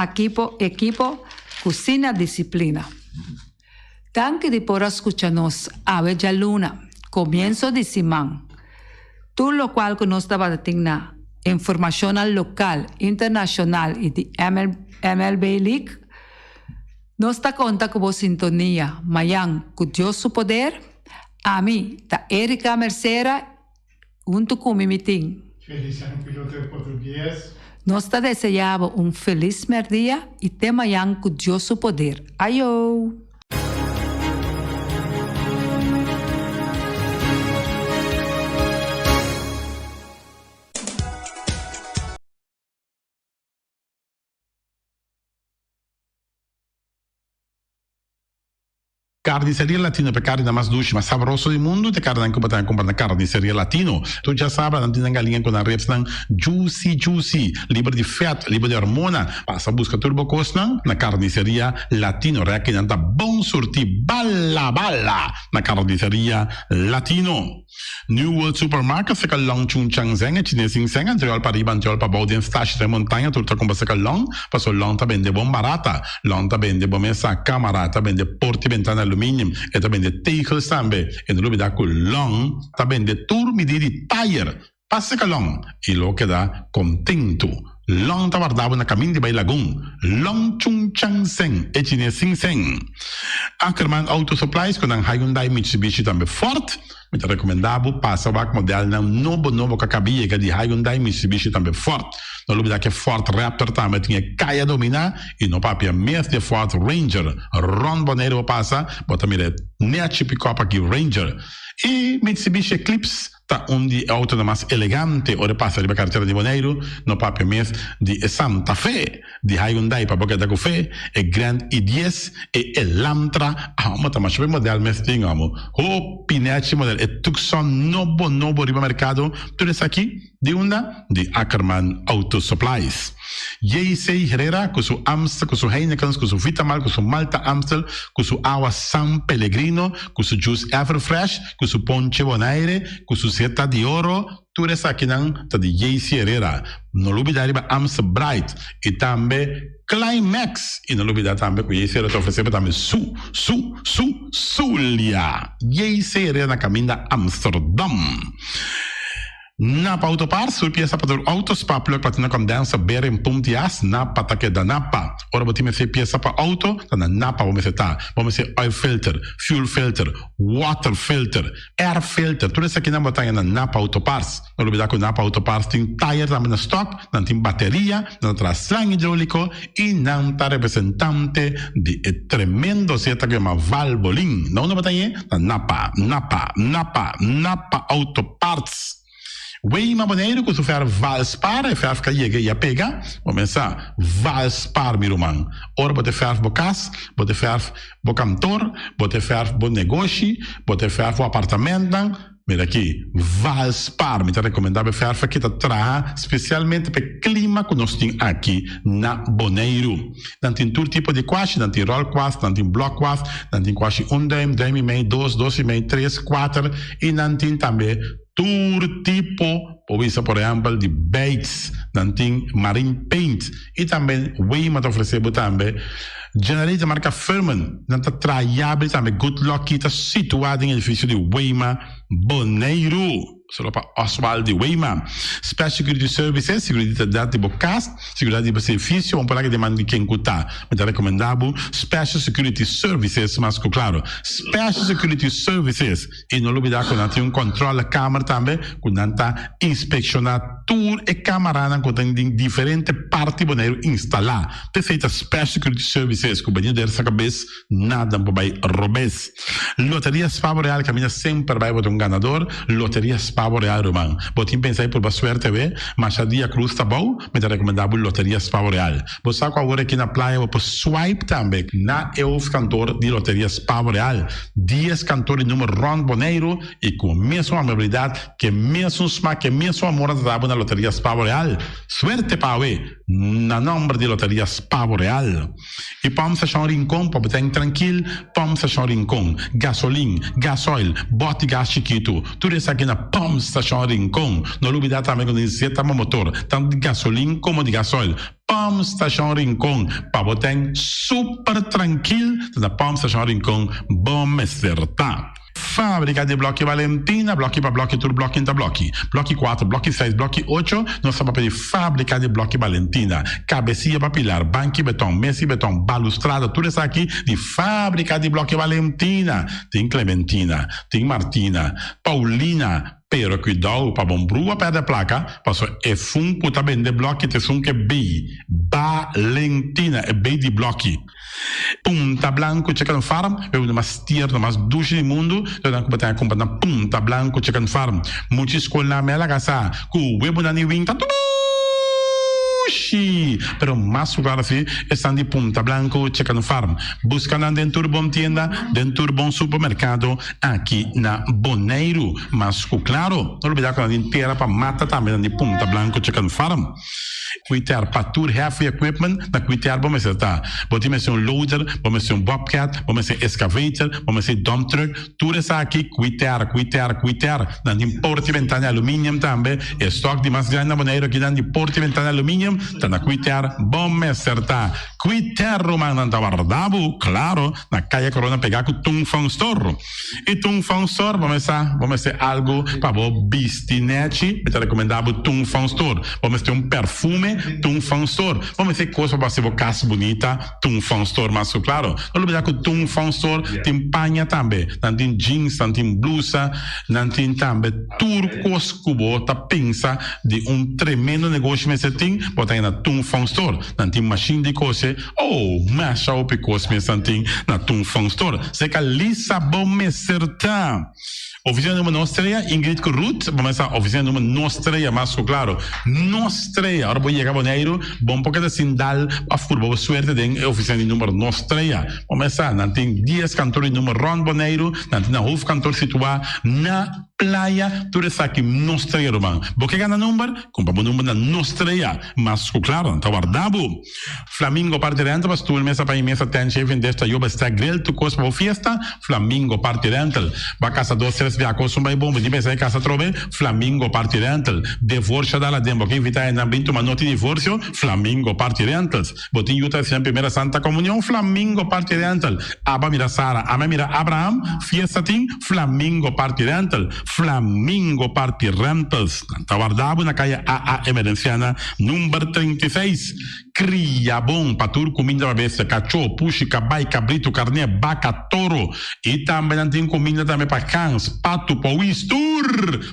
equipo com sina disciplina. Danke de por escucharnos a Bella Luna, comienzo de semana. Todo lo cual que nos estaba teniendo información local, internacional y de MLB League, nos está conta con vos sintonía, mayan, con Dios su poder, a mí, ta Erika Mercera, junto con mi meeting. Feliciano piloto de portugués. Nos está deseando un feliz día y te mayan con Dios su poder. Ayo! Carnicería Latino, pe carne más dulce, más sabroso del mundo, te carne que pueden comprar en Carnicería Latino. Tú ya sabes, no tienen galinha con la reps juicy, libre de fat, libre de hormona. Pasa a buscar turbo cosna na Carnicería Latino. Requina da bon surti balla na Carnicería Latino. New World Supermarket se long chung chang zeng, chine sing seng, anterior para riba, anterior para baudien stash de montanha, turta com se long, passo long ta bende bom barata, long ta bende bom essa camarata, bende porti ventana aluminium, e ta bende tegels tambe, e no lubida cu long, ta bende turmidi di tire, passe ka long, e lo che da contento. Long ta guardava na caminho de Bailagoon, long chung chang seng, e chine sing seng. Ackerman Auto Supplies com a Hyundai Mitsubishi também forte, me te recomendavo passa o modelo na novo que cabia que de Hyundai Mitsubishi também forte. Não lembro que Ford Raptor também tinha caia dominar e no papel mesmo de Ford Ranger. Ron Bonero passa, bota mire nem a pick-up aqui Ranger. E Mitsubishi Eclipse tá de auto mais elegante, ora passa a carteira de Bonaire, no papel mês de Santa Fe, de Hyundai para boca da café, e Grand i10 e Elantra, mas mais bem modelo mês tem amo. O Pinete modelo e Tucson novo riba mercado, tudo isso aqui de onda de Ackerman Auto Supplies. J.C. Herrera, com seu Amstel, com seu Heineken, com seu Vitamal, com seu Malta Amstel, com seu Agua San Pellegrino, com seu Juice Everfresh, com seu Ponche Bonaire, com seu Zeta de Oro, tudo isso aqui não tá de J.C. Herrera. Não olvidar riba Amstel Bright e também Climax. E não olvidar também que J.C. Herrera está oferecendo também Zulia. J.C. Herrera na caminho da Amsterdam. Napa Autopars, pieza para autos para platina condensa ber em puntias Napa taque da Napa. Ora botim essa pieza para auto, na Napa vamos ser oil filter, fuel filter, water filter, air filter, tudo isso aqui na botanha na Napa Autopars. Não olvidar que o Napa Autopars tem tire também na stock, não tem bateria, não traz slang hidráulico e não está representante de tremendo seta que é uma Valvoline. Não na botanha, na Napa Autoparts. Weima Bonaire, que se fer Valspar, e fer fica e pega, começar Valspar, meu irmão. Ora, bote fer bocas, bote fer bocantor, bote fer bo negócio, bote fer bo apartamento. Mira aqui, Valspar, me está recomendando fer que está traga especialmente para o clima que nós temos aqui na Bonaire. Não tem todo tipo de quash, não tem roll quash, não tem block quash, não tem quash 1 dime e meio, 2 e meio, 3, 4 e não tem também todo tipo, por exemplo, de baits, não tem marine paint e também Weima está oferecendo também generator marca Furman, não está traiável também Good Luck, está situado em edifício de Weima Bonaire. Solo para Oswald de Weima. Special Security Services, seguridade de bocas, seguridade de serviço, vamos falar que demanda de quem cuta. Me está recomendado Special Security Services, mas claro, Special Security Services. E não olvidar que não tem controle da câmara também, que não está inspecionando tour e câmara, que tem diferente parte Bonaire instalar. Perfeita Special Security Services, que o banheiro dessa cabeça, nada vai roubar. Loteria Spavo Real, caminha sempre vai botar ganador. Loteria Spavo Real, Romano. Botim pensar por suerte, mas a dia cruz tá bom, me tá recomendado Loteria Spavo Real. Você sabe agora aqui na praia, vou swipe também na EUF cantor de Loteria Spavo Real. 10 cantores número Ron Bonaire e com a mesma amabilidade, que mesmo smack, que mesmo amor da na Loteria Spavo Real. Suerte para na nome de Loteria Spavo Real. E vamos achar um rincão, para botar tranquilo, vamos achar um rincão. Gasolina, gasoil, bote gás chiquito, tudo isso aqui na Pump Station Rincon. Não olvidar também quando diz que motor, tanto de gasolina como de gasoil. Pump Station Rincon, para botar super tranquilo, na Pump Station Rincon, bom acertar. Fábrica de Bloque Valentina, bloque para bloque, tudo bloque inta bloque. Bloque 4, bloque 6, bloque 8, nós estamos para Fábrica de Bloque Valentina. Cabecinha para pilar, banco beton, mesa beton, balustrada, tudo isso aqui de Fábrica de Bloque Valentina. Tem Clementina, tem Martina, Paulina, pero cuidado para bombrua perder placa, passou é fun puta vender bloque, te sun que B, Valentina, é B de bloque. Punta Blanco Chicken Farm, é uma das tier, uma das duas do mundo, então que botar a compra na Punta Blanco Chicken Farm. Muitas escolas na mela gasa, com o web na niwin, tá tudo pero mais claro assim, estão de Punta Blanco Chicken Farm. Buscando dentro de bom tienda, dentro de bom supermercado, aqui na Bonaire. Mas claro, não olvidar que a gente inteira para mata também de Punta Blanco Chicken Farm. Cuidar para tour heavy equipment, na cuidar vamos estar. Vamos ser loader, vamos ser bobcat, vamos ser excavator, vamos ser dump truck, tudo isso aqui cuidar. Na importe ventana alumínio também, estoque de mais grande na Bonaire aqui de porte ventana alumínio, tá na cuidar, vamos acertar. Cuidar Romano da Guardabo, claro, na calle Corona pegar com Tung Fang Store. E Tung Fang Store, vamos ser algo para o bistinete, me tá recomendado Tung Fang Store. Vamos ter perfume Tung Fang Store. Vamos ter coisa para ser casa bonita, Tung Fang Store, mas claro, não olvidar que o Tung Fang Store tem panha também, não tem jeans, não tem blusa, não tem também turcos que você pensa de tremendo negócio que você tem, botar na Tung Fang Store, não tem machine de coisa, masha up coisa que você tem na Tung Fang Store. Você que lisa bom me acertar. Oficina número nostreia, Ingrid Corrut, vamos a oficina número nostreia, mas claro, nostreia, ahora voy a llegar a Boneiro, bom porque de sindal, a furbo, suerte de oficina número nostreia, vamos a, nantin 10 cantores número Ron Boneiro, nantin na hoofdkantoor situado na playa, tu res aqui nostreia, Roman, porque gana número, compra o número na nostreia, mas claro, tá guardado, Flamingo parte dentro, mas tu mesa para imensa tenche, vem desta, eu está grill, tu costa para fiesta, Flamingo parte dentro, va casa 2 via consum bom, di pensa casa trove Flamingo party rental, divorcio dalla dembo che invita in ambito ma noti divorcio, Flamingo party rentals, botin yuta sia primera Santa Comunión, Flamingo party rental, aba mira Sara, ama mira Abraham, fiesta ting, Flamingo party rental, Flamingo party rentals, tawardabo na kaya AA emergenciana, number 36, cria bom, patur comida babessa, cachorro, puxi, cabai, cabrito, carne, vaca, toro, e também tem comida também para cães, pato, pauistur,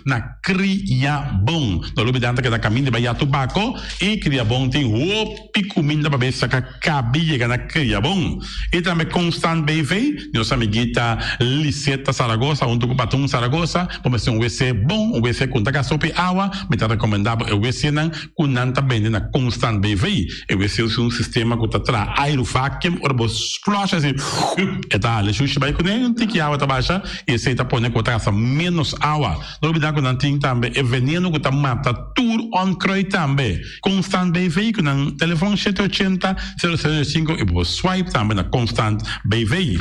na cria bom. No lugar dentro que da caminho de Bahia Tubaco, e cria bom tem opi comida babessa que cabia na cria bom. E também Constant BV, nossa amiguita Liseta Saragossa, junto com o Patum Saragossa, vamos ter WC bom, WC com taca sopa água, me está recomendado o WC não, com nanta bem na Constant BV. E WC é sistema que está aero vacuum, ou vos flush assim, e tá, le xuxa vai com nem tem que água tá baixa, e você tá pondo com taça menos água. Não olvidar que não tem também é veneno que tá mata tour on croy também. Constant BV com um telefone 780 005 e vos swipe também na Constant BV.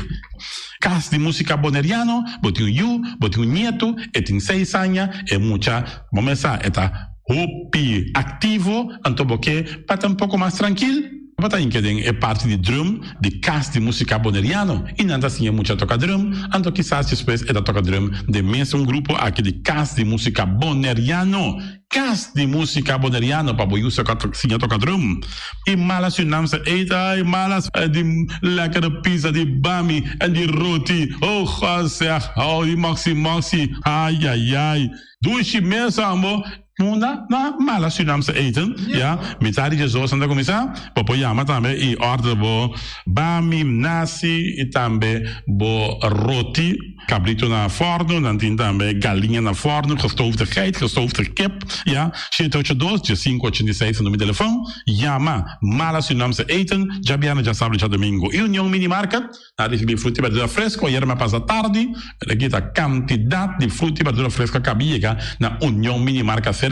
Cas de música boneriano, botin you, botin nieto, e tem 6 anos, e mucha, vamos a eta hopi ativo, então porque para um pouco mais tranquilo, para que é parte de drum, de cast de música boneriano, e não assim é muito toca drum, então quizás depois é da toca drum de mesmo grupo aqui de cast de música boneriano. Cast de música boneriano para boiar só que toca drum. E malas o nome se eita, e malas de lekkere pizza de bami e de roti. Oh, José, oh, de maxi, ai, ai, ai. Doe mesmo, amor. Na mala Suriname se eten, ja, metade de zo sanda comisa, popo yama também e order bo bami, nasi e também bo roti, cabrito na forno, dan tin também galinha na forno, gestoofde geit, gestoofde kip, ja, 782 586 no meu telefone, yama mala Suriname se eten, já biana já sábado já domingo, e União Minimarket, na recebi fruta e verdura fresco, ayer me passa tarde, aqui a quantidade de fruta e verdura fresca cabia na União Minimarket cerca,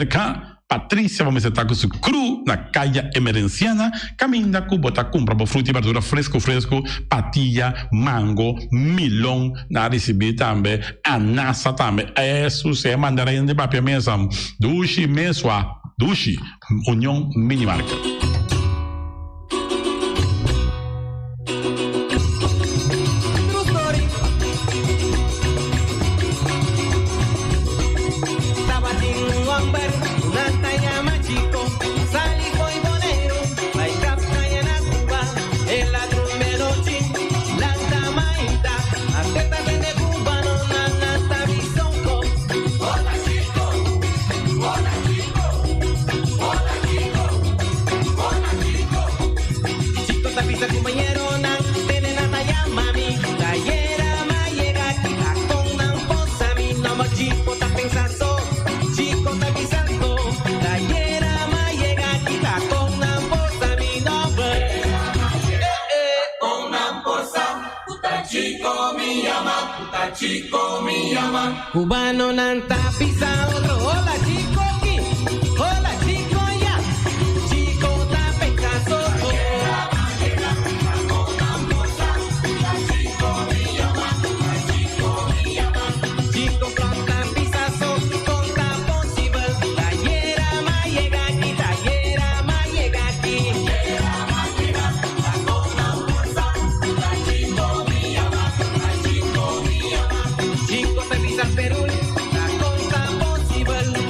Patrícia vamos estar com o cru na caia emergenciana, caminha com bota compra para fruta e verdura fresco, patilha, mango, milão, na receber também, anassa também, isso é mandarim de papel mesmo, dushi mesmo, dushi, União Minimarket. Chico mi llama, cubano nanta pisa otro, hola chico aquí, hola chico ya, chico ta pecaso, chico conta pisazo, conta posible, tallera ma llega aquí, tallera ma llega aquí, Chico te pisa Perú, la conta posible.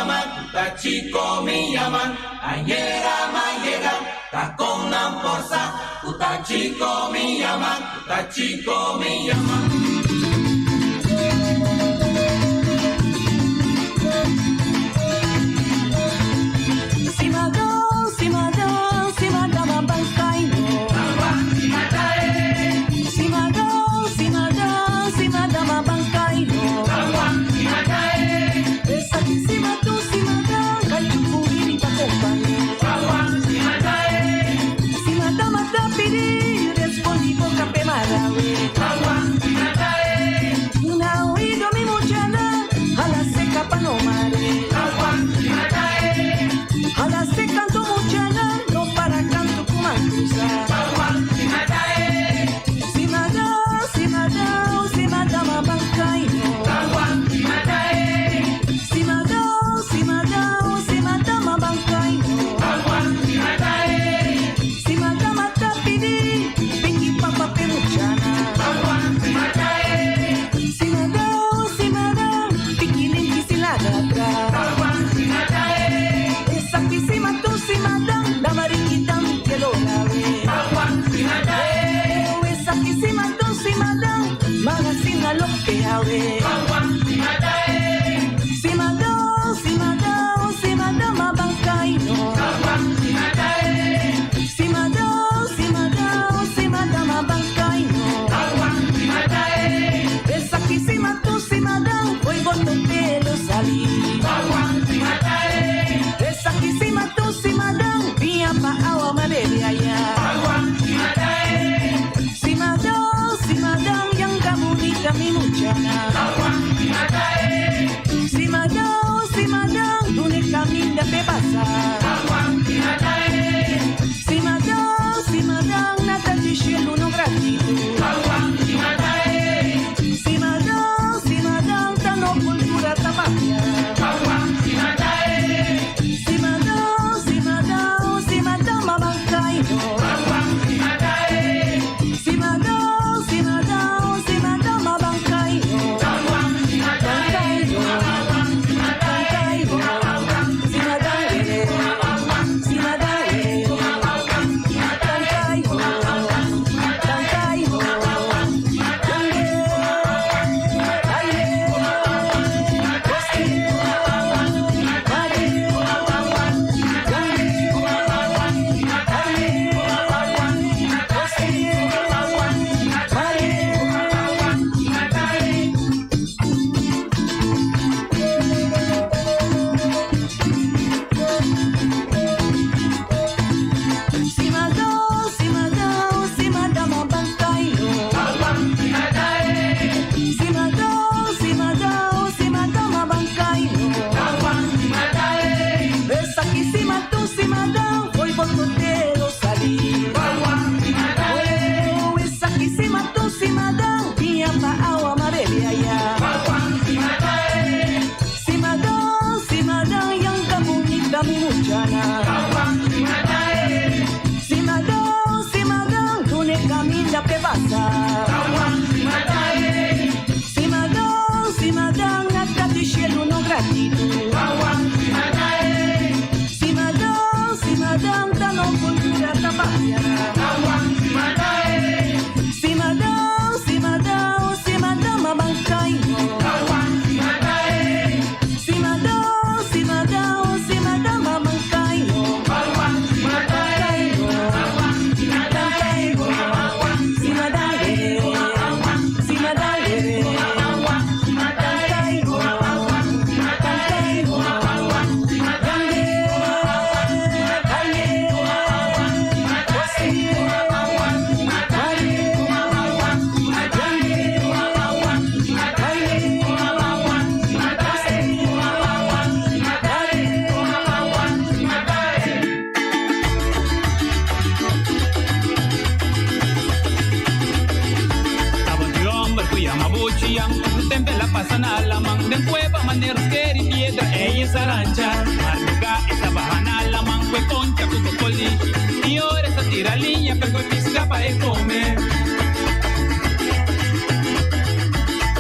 llaman, ta chico mi llaman, ayera mayera, ta con amposa, ta chico mi llaman, ta chico mi llaman.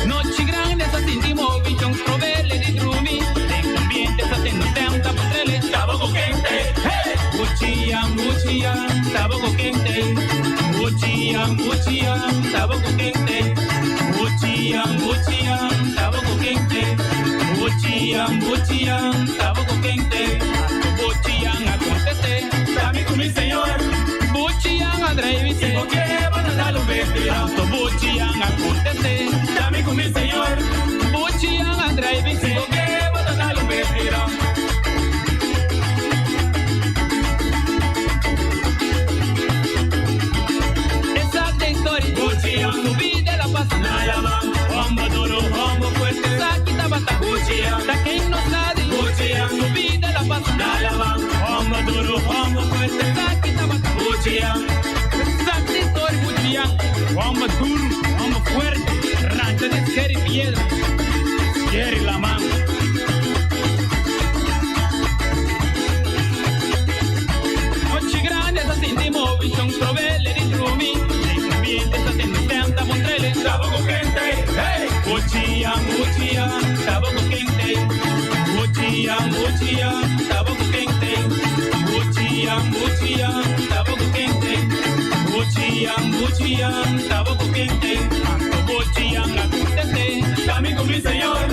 Noche grande, essa sentimos bichão, trovele de drumi, tem ambiente, essa tem Buchian, tabaco quente. Buchian, tabaco quente. Buchian, tabaco quente. Buchian, tabaco quente. Buchian, acontece, dame con mi señor. Buchian, André, tengo que mandar un vestido. Buchian, acontece, dame con mi señor. Buchian, André, tengo que mandar un vestido. Subí de la paz, nada hombre duro, hombre fuerte, saquita bata, da quien no sabe, subí de la paz, nada hombre duro, hombre fuerte, saquita bata, saquita historia, hombre duro, hombre fuerte, rancho de esquer y piedra, quiere la mano. Noche grande, así de móvil, son proveler y drumi. Tabaco quente, hey! Buchian, tabaco quente. Buchian, tabaco quente. Buchian, tabaco quente. Buchian, tabaco quente. Buchian, acontece, dame con mi señor.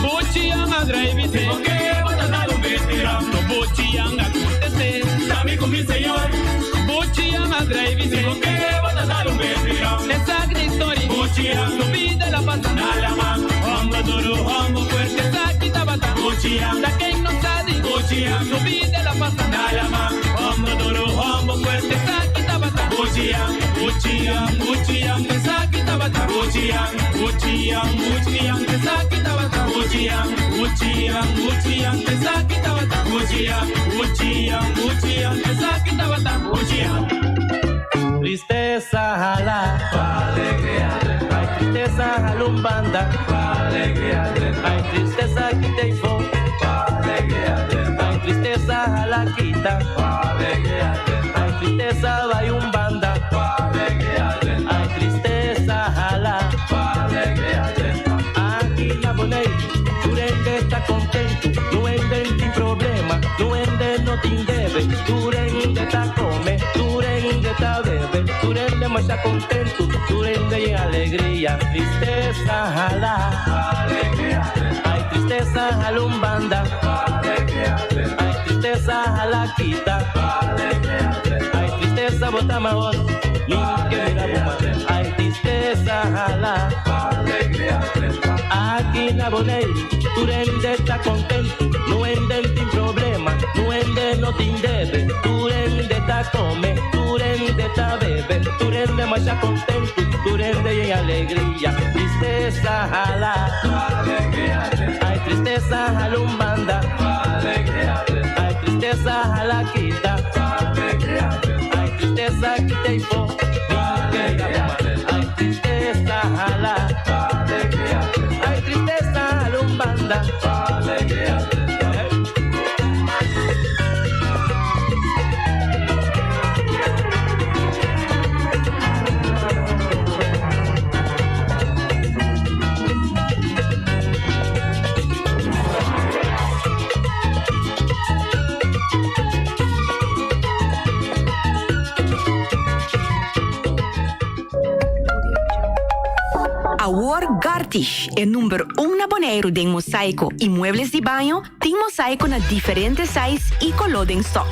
Buchian, André, tengo que mandar un vestido. Buchian, acontece, dame con mi señor. Buchian, André, tengo que mandar un vestido. Esa historia, Buchian, subí de la paz, nada hombre duro, hombre fuerte, saquita bata. Buchian, da quien no sabe, Buchian, subí de la paz, nada hombre duro, hombre fuerte, saquita bata. Buchian, que saquita bata. Buchian, que saquita bata. Buchian, que saquita bata. Buchian, que saquita bata. Buchian. Tristeza jala, alegría, hay tristeza jalumbanda, alegría, hay tristeza quiteifo, alegría, hay tristeza jalaquita, alegría, hay tristeza bayumbanda, alegría, hay tristeza jala, alegría, aquí la bonei, Durende está contento, Durende sin problema, Durende no te debe, Durende está come, Durende está bebe, Durende más está contento, Durende y alegría, tristeza jala, alegría, hay tristeza jalumbanda, alegría, hay tristeza jalaquita, alegría, hay tristeza botamahos, limpia mira buma, hay tristeza jala, alegría, aquí na bonei, Durende está contento, Durende sin problema, Durende no te debe, Durende está come, Durende está bebe, Durende más está contento, Durende y alegría, tristeza jala, alegría, hay tristeza jalumbanda, alegría, hay tristeza jalaquita, alegría, hay tristeza quiteifo, hay tristeza jala, alegría, hay tristeza jalumbanda, alegría. A War Gartish é número 1 na Bonaire de mosaico e muebles de banho, tem mosaico na diferentes sizes e color em stock.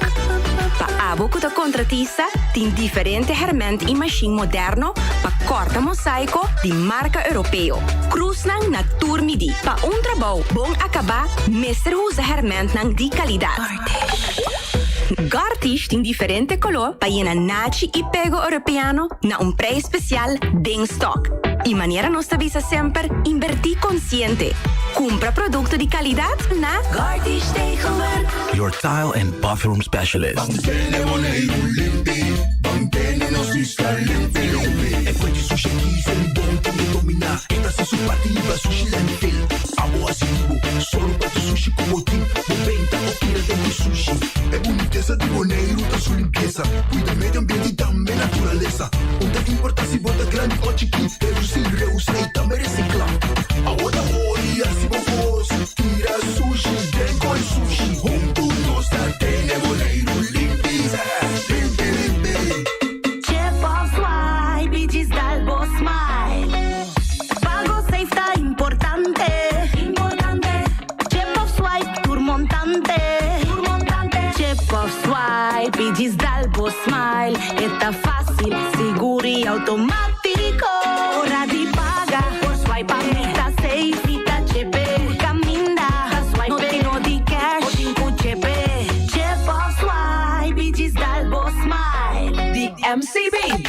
Para abo que contratista, tem diferente herramientas e machine moderno para corta mosaico de marca europeu. Cruz nang na turmidi. Para trabalho bom acabar, mestre usa herramientas de qualidade. Gartish tem diferente color para ir na nachi e pego europeano na preço especial de stock. E maneira nossa visa sempre invertir consciente. Compra produto de qualidade na Gartish Tegelwerk. Your tile and bathroom specialist. Bangkene Bonaire limpi, Bangkene no sista limpi. E poi di sushi kisen bon come domina. Esta se su partiva sushi lentil. Amo asivo, solo para tu sushi como team. 90 o kilo de sushi. É boniteza de Bonaire, da sua limpeza. Cuida meio ambiente e também natureza. Onde importa se bota grande ou chiquinho. Reusei também reciclar. Agora olha se vou tira sushi, tem com sushi. Junto nós tem Bonaire limpi, limpi. digital, está fácil, seguro y automático. Hora de pagar, por swipe a mí está safe y está chévere. Caminda, no tengo de cash, o tengo chévere. Chip of swipe, digital, boss smile, de MCB.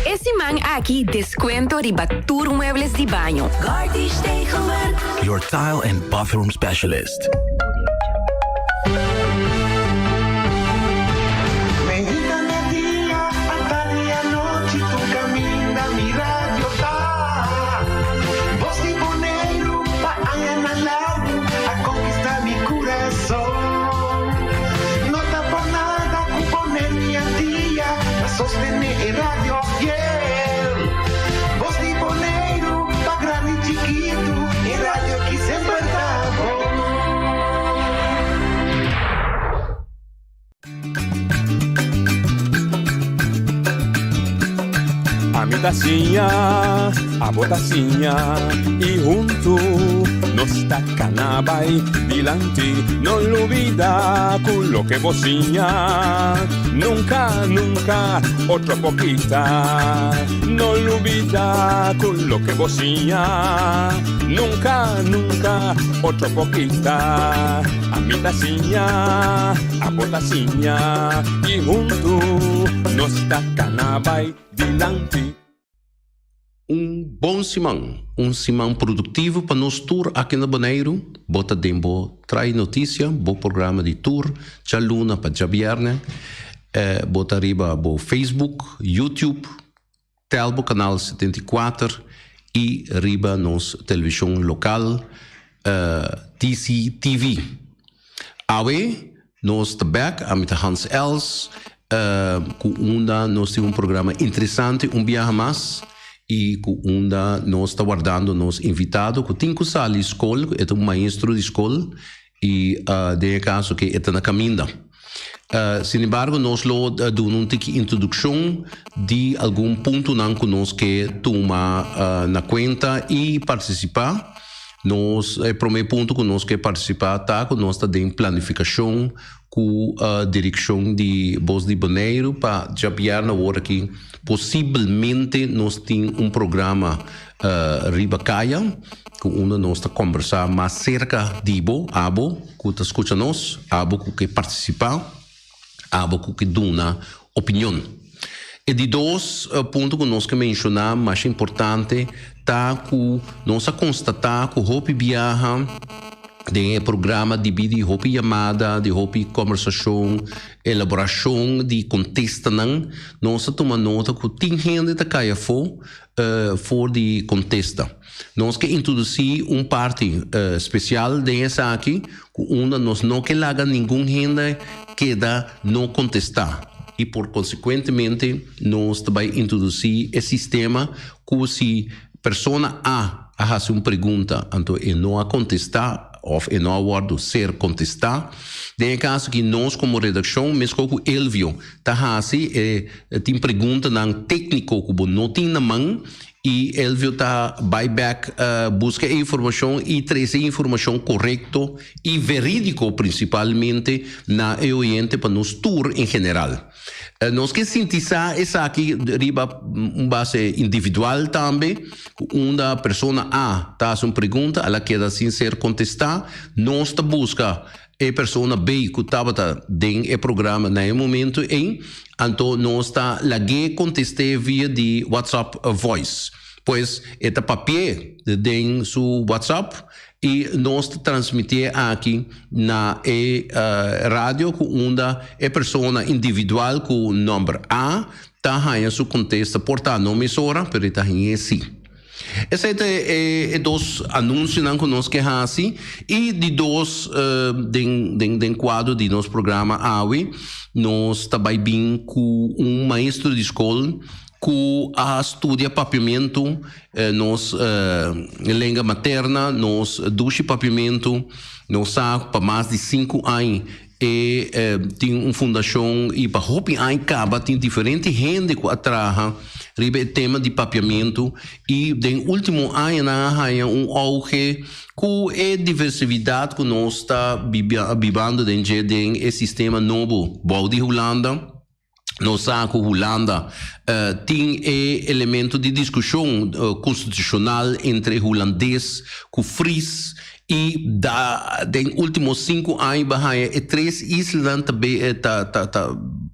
Esse man aqui, descuento riba Tour Muebles de Baño. Gardish Tegelwerk. Your tile and bathroom specialist. Sostener radio fiel. Voz de Bonaire, pa' grande y chiquito, y radio que siempre A mi tacinha, a botacinha, e junto nos tacanabay dilante, no lo olvida con lo que bocinha. Nunca, nunca, otra poquita, no lo olvida con lo que bocinha. Nunca, nunca, otra poquita. A mi tacinha, a botacinha, e junto nos tacanabay dilante. Bom simão produtivo para nós tour aqui na Bonaire. Bota dembo, trai notícia, bom programa de tour, já luna para já viernes. Bota riba bo Facebook, YouTube, Telbo canal 74 e riba nos televisão local, TCTV. Awe, nos de back, amita Hans Els, com nós temos programa interessante, viagem mais. E com nós está guardando nos invitado que tem que sair da escola, é maestro de escola e de caso que é na caminho. Sin embargo, nós lo damos uma introdução de algum ponto que nós que tomar na conta e participar. Nós é o primeiro ponto que nós que participar tá que nós está em planificação com a direção de Voz de Bonaire para já vier na hora que possivelmente nós temos programa riba caia com nós está conversar mais cerca de abo que está escutando nós, abo que participa, abo que dá opinião. E de dois pontos que nós que mencionar mais importante tá que nós a constatar que o Hopi viaja de programa de vídeo, Hopi chamada, de Hopi conversação, elaboração de contexto, nós tomamos nota que tem gente que cai for de contexto. Nós que introduzir parte especial dessa aqui, nós não que laga nenhum gente que não contestar. E por consequentemente, nós também introduzir esse sistema que se persona A faz uma pergunta, então não a contestar, ou não aguardo ser contestar. Tem caso que nós, como redação, mesmo que Elvio está assim, tem pergunta não técnico que não tem na mão, e Elvio está back, busca informação e traz informação correta e verídico, principalmente, na oriente para nos tour em geral. Nós que sintetizar essa aqui riba base individual também, uma pessoa A está uma pergunta, ela quer sem ser contestar, nós está busca a pessoa B que estava dentro do programa no momento então nós está lá que contestar via de WhatsApp Voice, pois é papel dentro do WhatsApp e nós transmitir aqui na rádio com uma pessoa individual com o número A está em seu contexto portar não emissora, mas está em esse. Esse é dois anúncios que nós que assim e de dois den quadro de nosso programa AWE nós também bem com maestro de escola que estudia papiamento, nós língua materna, nós duche papiamento, nós sabe para mais de 5 anos e tem uma fundação e para Hopi acaba tem diferente gente que atraja ribe tema de papiamento e no último ano há auge que é diversidade que nós está vivendo dentro do sistema novo Baldi Holanda nós sabemos que a Holanda tem elemento de discussão constitucional entre holandês e fris, e nos últimos 5 anos, 3 islas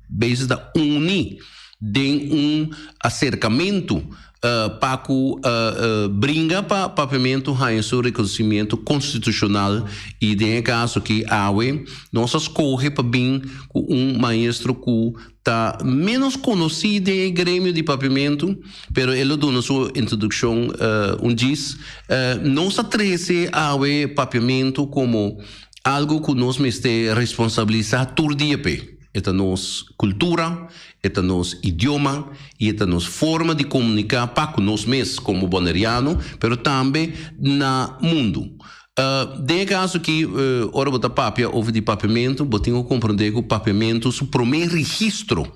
vezes da unir de acercamento para que brinca para papiamento seu reconhecimento constitucional, e de caso que nós escolhe para bem maestro que está menos conhecido em grêmio de papiamento, pero ele deu na sua introdução diz nós trece papiamento como algo que nós mestre responsabilizar todo dia. Esta nos cultura, esta nos idioma e esta nos forma de comunicar para nós mesmos como boneriano, pero também na mundo. De caso que ora bota papia ouve de papiamento, botinho compreender que o papiamento seu primeiro registro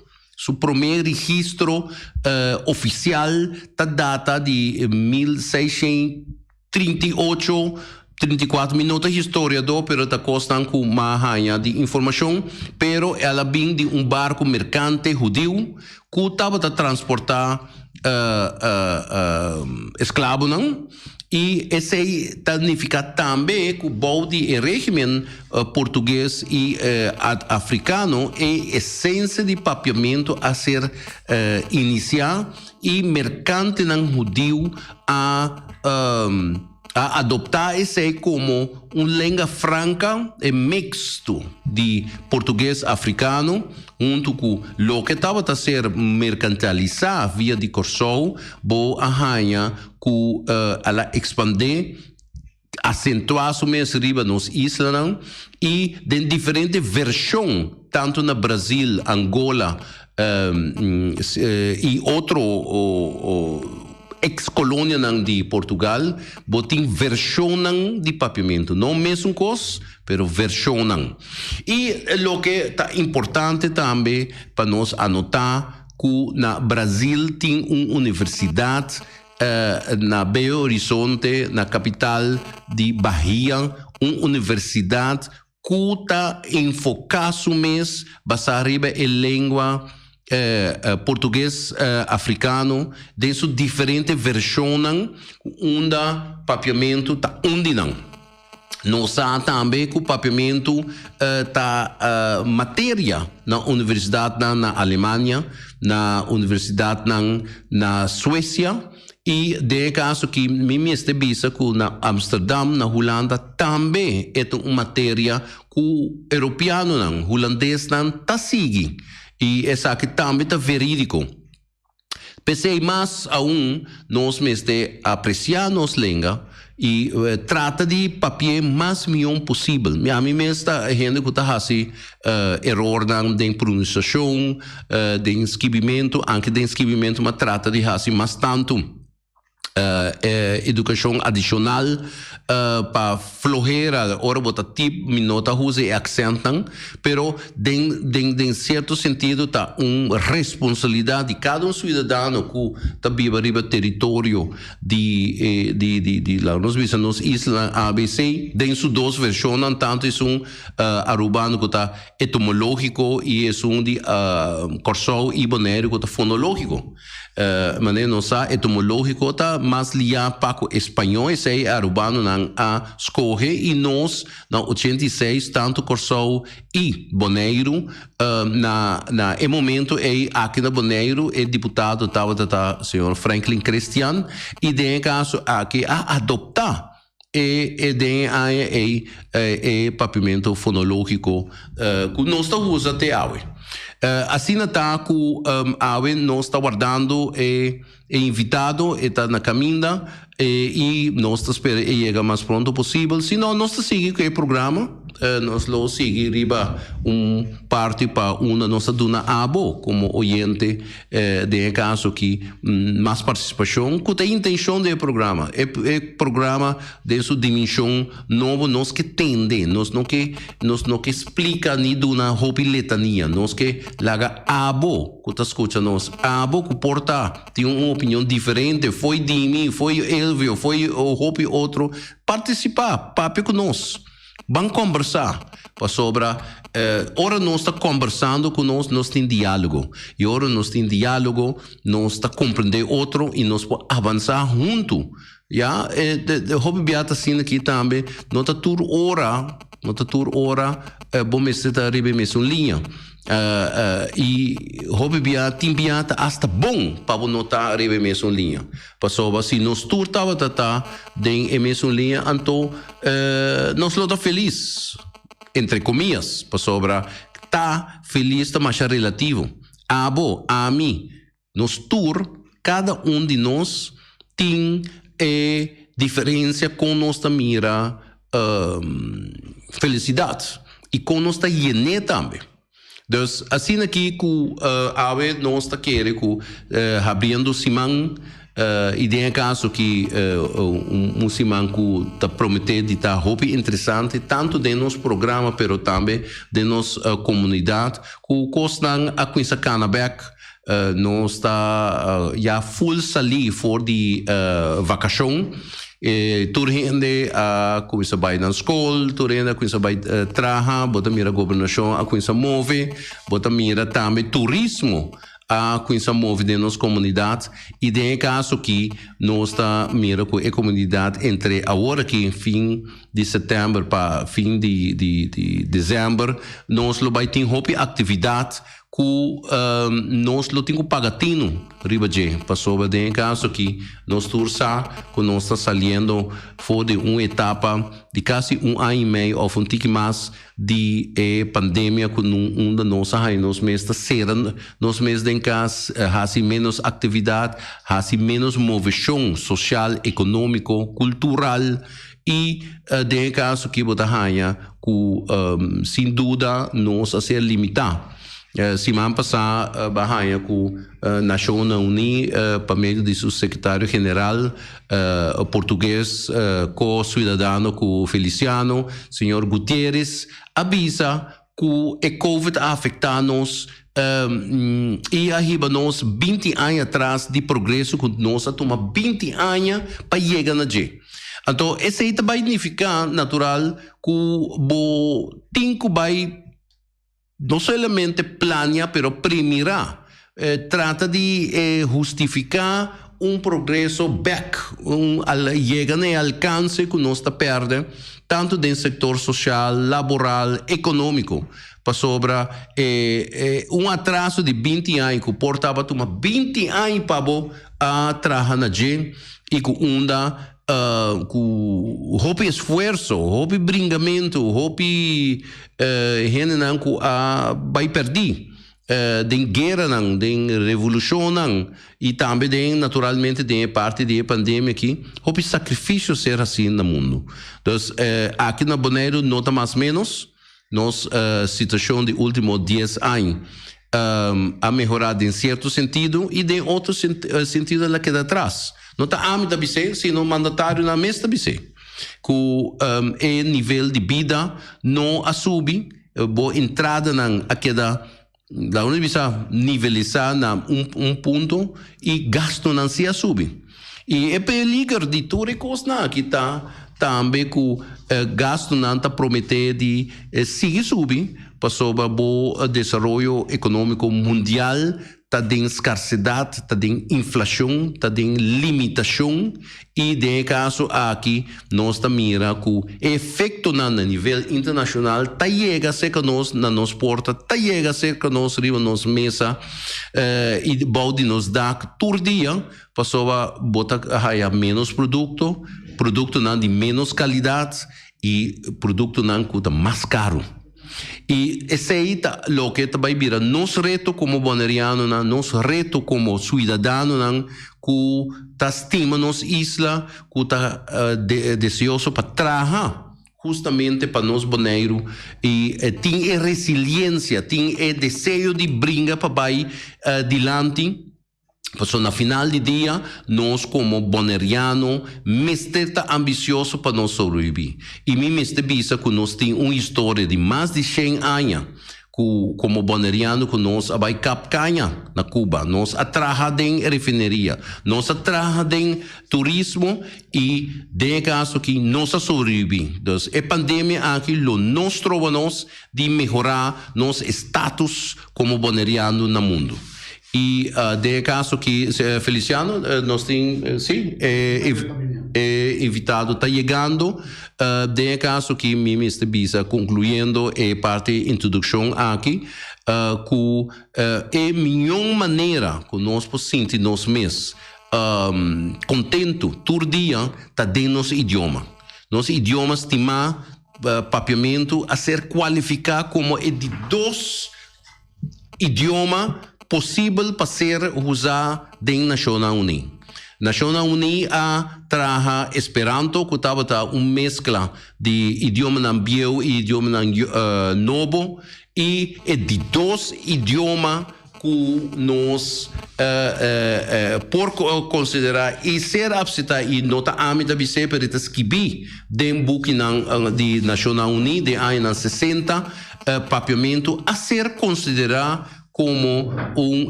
oficial da data de 1638. 34 minutos de história pero está costando com uma rainha de informação, pero ela vem de barco mercante judeu que estava a transportar escravos, não? E isso significa também que o balde regime português e africano é essência de papiamento a ser iniciado, e mercante não judeu a adoptar esse como língua franca e mixto de português africano, junto com o que estava a ser mercantilizado via de Corsou, a rainha que ela expandir, acentuar sua riba nos islas, e de diferentes versões, tanto no Brasil, Angola e outro ex-colônia de Portugal, botem versão de papiamento, não mesmo coisa, pero versão. E o que está importante também para nós anotar que na Brasil tem uma universidade na Belo Horizonte, na capital de Bahia, uma universidade que está enfocada mesmo baseada em língua português africano, de suas diferentes versões, onde papiamento está onde não. Nós sabemos também que o papiamento está matéria na universidade na Alemanha, na universidade na Suécia, e de caso que me este visa que na Amsterdam, na Holanda, também é uma matéria que o europeano, holandês, está seguindo. E essa aqui também está verídico. Pensei mais nós mesmos apreciar nossa língua e trata de papel mais melhor possível. A mim mesmo está gente que está fazendo erro de pronunciação, de escrevimento, anche de escrevimento, mas trata de fazer mais tanto educação adicional para flojera, ora bota tipo minuto usa e accentam, pero de certo sentido tá responsabilidade de cada cidadão que tá vive riba território de lá nos islas ABC, de suas duas versões, tanto é arubano que tá etimológico e é de Corsou e Bonaire que tá fonológico. Mas não sabe etimológico tá mais ligado para o espanhol, esse é arubano a escorrer, e nós na 86 tanto Corsou e Bonaire na momento aqui na Bonaire o deputado estava o senhor Franklin Christian, e de caso aqui a adoptar papiamento fonológico que nós estamos usando até hoje. Assim está que nós está guardando invitado, está na caminho, e nós esperamos chegar mais pronto possível. Se não, nós seguimos com o programa, nós lo seguimos parte para nossa duna abo como oyente, de caso que mais participação, que tem intenção do programa. É programa de sua dimensão nova, nós que tende, nós não que explica nem duna hobby letania, nós que laga abo, que está escutando nós, abo que porta, tem uma opinião diferente, foi de mim, foi Elvio, foi o hobby outro, participar, papo com nós. Vamos conversar sobre ora nós está conversando com nós tem diálogo e ora nós tem diálogo nós está compreender outro e nós podemos avançar junto. Ja, hobby beata assim aqui também nota tur ora bom mestre tá ribe mesmo linha e hobby beata hasta bom para notar ribe mesmo linha passou se nós tur tava den mesmo linha então nós lo tá feliz entre comillas passou tá feliz tá mais relativo a mim nós tur cada de nós tem diferença com nossa mira felicidade e com nossa higiene também. Então, assim aqui que nós está querendo abrindo simão ideia caso que simão que está prometendo de estar roupa interessante tanto de nosso programa, pero também de nossa comunidade que costam a coisa canabek nós está já full sali for de vacação turhende a coisa vai na escola turhende a coisa vai trabalhar bota mira governação a coisa move bota mira também turismo a coisa move de nossa comunidade e de caso que nós está mira com a comunidade entre agora que fim de setembro para fim de dezembro nós lo vai ter hobby atividade que nós lo temos pagatino ribaje passou de caso que nós tursa que nós está saindo fora de uma etapa de quase ano e meio ou um pouco mais de pandemia que nós nos meses serão nos meses de casa há menos atividade há menos movição social econômico cultural e de caso que botar que sem dúvida nós a ser limitar semana passada bahia com Nações Unidas por meio de seu secretário-geral português co-cidadão com Feliciano, senhor Gutierrez, avisa que a Covid afeta-nos e arriba-nos 20 anos atrás de progresso que nós toma 20 anos para chegar na G. Então, esse aí vai significar natural que o tempo vai não somente planear, pero primeira trata de justificar progresso back, chega no alcance que nós está perdendo, tanto do setor social, laboral, econômico, para sobre atraso de 20 anos, que portava 20 anos para trabalhar na gente, e que houve esforço, houve bringamento, houve gente que vai perder de guerra, de revolução e também naturalmente de parte da pandemia aqui, houve sacrifício ser assim no mundo. Então, aqui na Bonaire nota mais ou menos nossa situação de últimos 10 anos a melhorado em certo sentido e de outro sentido ela queda atrás. Não está a da BC, sino mandatário na mesma BC. Que o nível de vida não assume, boa entrada na queda da Universidade nivelizar na ponto e gasto não se assume. E é peligro de tudo coisa que está também que gasto não está prometer de seguir subir para sobre o desenvolvimento econômico mundial. Está em escassidade, está em inflação, está em limitação e, de caso aqui, nós estamos mirando que o efeito no nível internacional está chegando a ser que nós, na nossa porta, está chegando a ser que nós, riba nossa mesa e pode nos dar todo dia, para só botar menos produto não de menos qualidade e produto não custa mais caro. E esse aí o que vai virar nosso reto como boneriano, nosso reto como cidadano, que estima nossa isla, que está desejoso para trabalhar justamente para nós boneiro e tem resiliência, tem desejo de brincar para ir adiante. Porque no final do dia, nós como boneriano, mestre ambicioso para nós sobreviver. E me mestre visa que nós temos uma história de mais de 100 anos, como boneriano que nós vai capcanha na Cuba, nós atraja em refineria, nós atraja em turismo e de caso que nós sobrevive. Então, a pandemia aqui nós trovamos de melhorar nosso status como boneriano no mundo. E de caso que Feliciano nós temos invitado está chegando de caso que me está bisa concluindo a parte introdução aqui com a melhor maneira que nós podemos sentir nós mesmos contento todo dia está dentro do nosso idioma. Nosso idioma estima papiamento a ser qualificado como de dois idiomas possível para ser usado dentro da Nações Unidas. Nações Unidas traja Esperanto, que estava uma mescla de idioma nambieu e idioma novo, e é de dois idiomas que nós por considerar e ser aceitado e nota âmbito de ser para escrever dentro do book de Nações Unidas de anos 60 papiamento a ser considerado como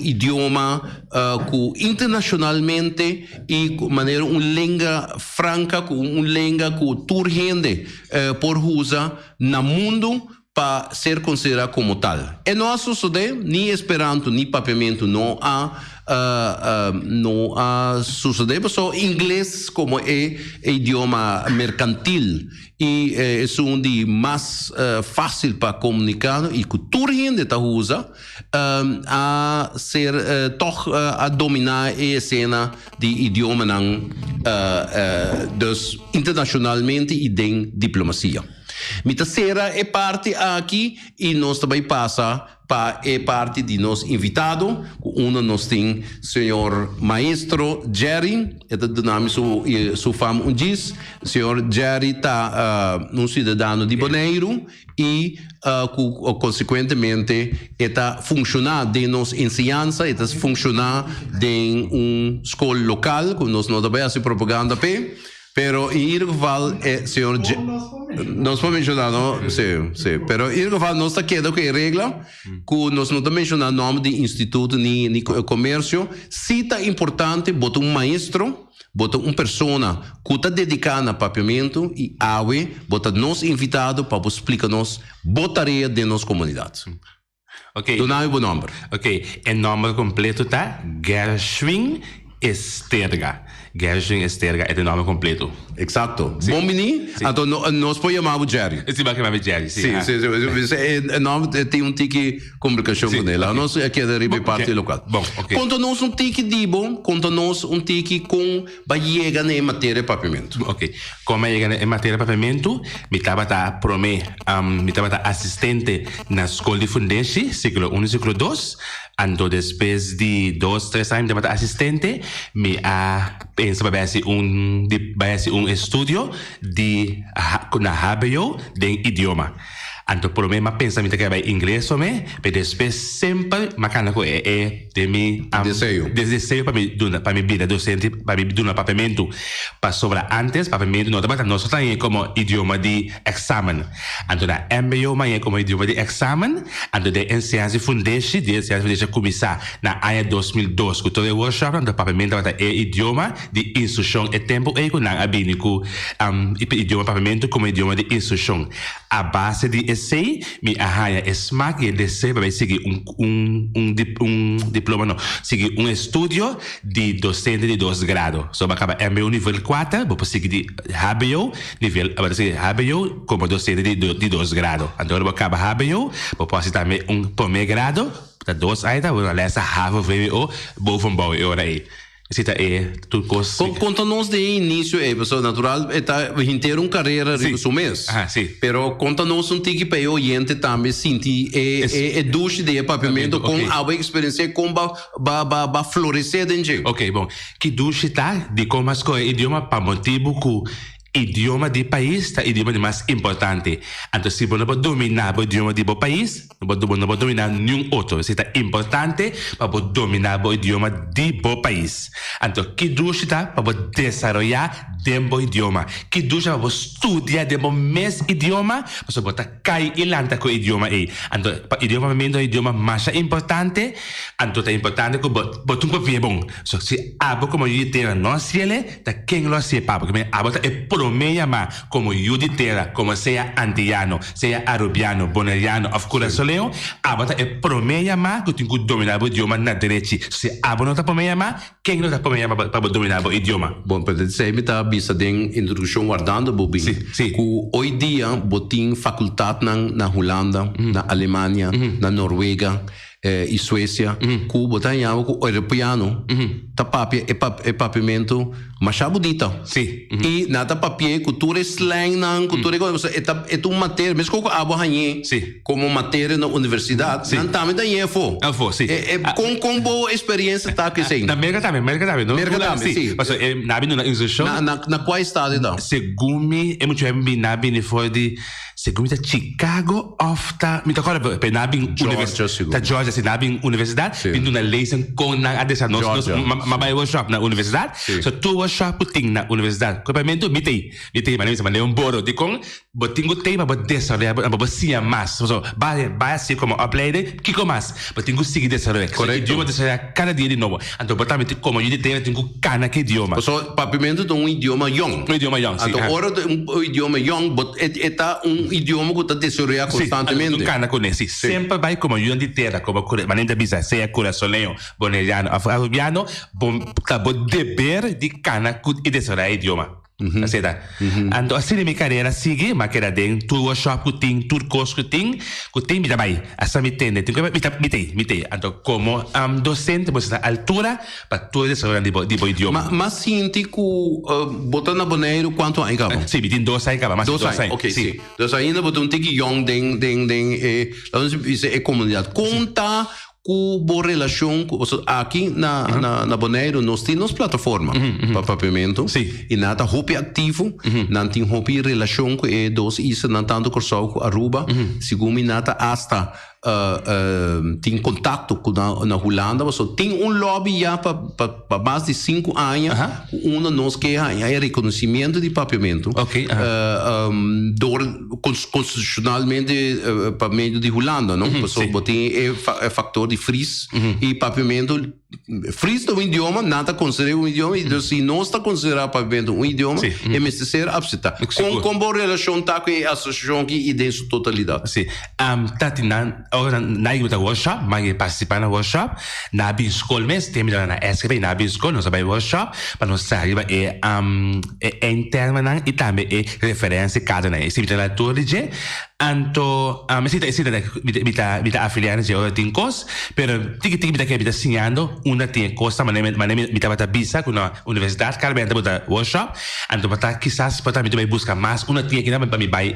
idioma que internacionalmente e de maneira uma língua franca, uma língua que toda gente por usar no mundo para ser considerado como tal. E não sucede, nem Esperanto, nem papiamento não sucede, só inglês como idioma mercantil e é um de mais fácil para comunicar e que toda gente está usa a ser a dominar a cena de idioma internacionalmente e de diplomacia. A terceira é parte aqui e nós também passa para a parte de nosso invitado. Nós temos o senhor maestro Jerry, é do nome sua fama diz. O senhor Jerry está um cidadão de Bonaire e consequentemente está funcionando de nossa ensinança, está funcionando de uma escola local, que nós não também fazemos propaganda para. Pero em Irval senhor nós vamos mencionar não sim pero em Irval nós está queda que regra que nós não está mencionando nome de instituto nem comércio cita importante botar maestro botar persona que está dedicada a papiamento e awe botar nós invitado para explicar-nos botaria de nossa comunidade. Ok. Do nome. Ok. O nome completo tá Gershwin Esterga. Gershwin Esterga é o nome completo. Exato. Sí. Bom menino? Então, nós podemos chamar o Jerry. Sim, vai chamar o Jerry. Sim. O nome tem um tique complicação com ele. Nós aqui da Ribe parte local. Bom, ok. Conta-nos um tique de bom, conta-nos um tique com chega na matéria de papiamento. Ok. Como chega na matéria de papiamento, me estava assistente na escola de Fundesi, século 1 e século 2. Então, depois de 2-3 anos, eu assistente, me pensa para ser um estúdio na HBO de idioma. Então, por mim, pensamento que vai inglês também, mas depois sempre, macanaco de mim desejo para minha vida docente, para me dar papiamento. Para sobre antes, papiamento não estava nós também como idioma de exame. Então, na MBO mas como idioma de exame, então de ensinança fundation, começar na ano 2002, que todo o workshop, então papiamento é idioma de instrução e tempo é que não abini com idioma papiamento como idioma de instrução. A base de essay, me arranha smack e descer para seguir diploma não, seguir estudo de docente de 2 graus. Só vai acabar MBO nível 4, vou seguir de HBO nível, HBO como docente de 2 graus. Então vou acabar HBO, vou passar também primeiro grado, da 2 ainda, vou ler Harvard VWO, bovenbouw ora aí. Cita tudo coisa. Conta-nos de início, pessoa natural, está inteiro uma carreira de um mês. Sim. Pero conta-nos um tique para o oriente também sentir duche de papiamento com a experiência como vai florescer dentro. Ok, bom. Que duche tá de como as coisas idioma para motivo que idioma do país é o idioma mais importante. Então, se você não pode dominar o idioma do país, não pode dominar nenhum outro. Se é importante para dominar o idioma do país. Então, que dúvida para desenvolver o idioma. Que dúvida para estudar o mesmo idioma, para você cair e lançar com o idioma aí. Então, o idioma é o idioma mais importante. Então, é importante que você tenha bom. Se abo como eu tenho não se ele, tá quem lo sepa, porque abo é promeia mais como eu tenho, como seja antiano, seja arabiano, bonaiano, of corasoleo, abo é promeia mais que tenho que dominar o idioma na direita. Se abo não tá promeia mais, quem não tá promeia mais para dominar o idioma? Bom, para dizer, me tá bisa den introdução guardando, Bobin. Sim. Que hoje dia botin faculdade na Holanda, na Alemanha, na Noruega. E Suécia, Cuba, tá em algo europeano, tá papel é papiamento mais bonito. Sim. E nada papel, cultura slang, não, cultura é uma matéria, mesmo que a abo hanhe, como matéria na universidade, não também daí é fo. É fo, sim. Com boa experiência tá que sim. Na América também, sim. Mas na na instituição. Na qual estado então? Segundo é muito bem na bem foi de segundo Chicago of the me toca para na bem universidade. Da Georgia se na bem universidade, vindo na lesson com na adesa nós mas workshop na universidade. So tu workshop puting na universidade. Complemento mitei mas um boro de com botingo tema para desenvolver para sia mais. So vai ser como upload que como mais. Botingo seguir desenvolver. Idioma desenvolver cada dia de novo. Então botamente como eu tenho cana que idioma. So papimento de idioma young. Idioma young. Então ora idioma young, but está idioma que está desenvolvendo constantemente. Sim, cana com esse. Sempre vai como eu de terra, como maneira bisa, seja corasoleo, bonaiano, arabiano, tá bom dever de cana e desenvolver idioma. Aceita? Então, assim minha carreira sigue, mas que era dentro, tu workshop que tem, tu curso que tem, me dá bem, assim me tem, mitei. Então, como docente, você na altura, para tu desenvolver de idioma. Mas sinto que botar na boneiro quanto aí acaba? Sim, me tem 2 aí acaba, mas 2 aí. Ok, sim. 2 ainda botar young é comunidade. Conta com boa relação aqui na Bonaire nós temos plataforma para papiamento e nada hobby ativo não tem hobby relação com dois isso não tanto corso com Aruba segundo nada hasta tem contato com na Holanda tem lobby já para mais de 5 anos nós que é reconhecimento de papiamento constitucionalmente para meio de Holanda não tem é fator de fris e papiamento fris do idioma nada considera idioma e se não está considerado papiamento idioma é necessário absoluta com boa relação tá com a associação que em sua totalidade sim agora na workshop mas participar na workshop na bin school mesmo terminar na SB na bin school nós vai workshop para nós sair é interna e também é referência cada né se lá todo dia anto me tá afiliando de outro tem coisa pero tique me tá que assinando uma tem coisa mas me tá visa com a universidade cada vez tá workshop anto tá quizás para me buscar mais uma tem que para me vai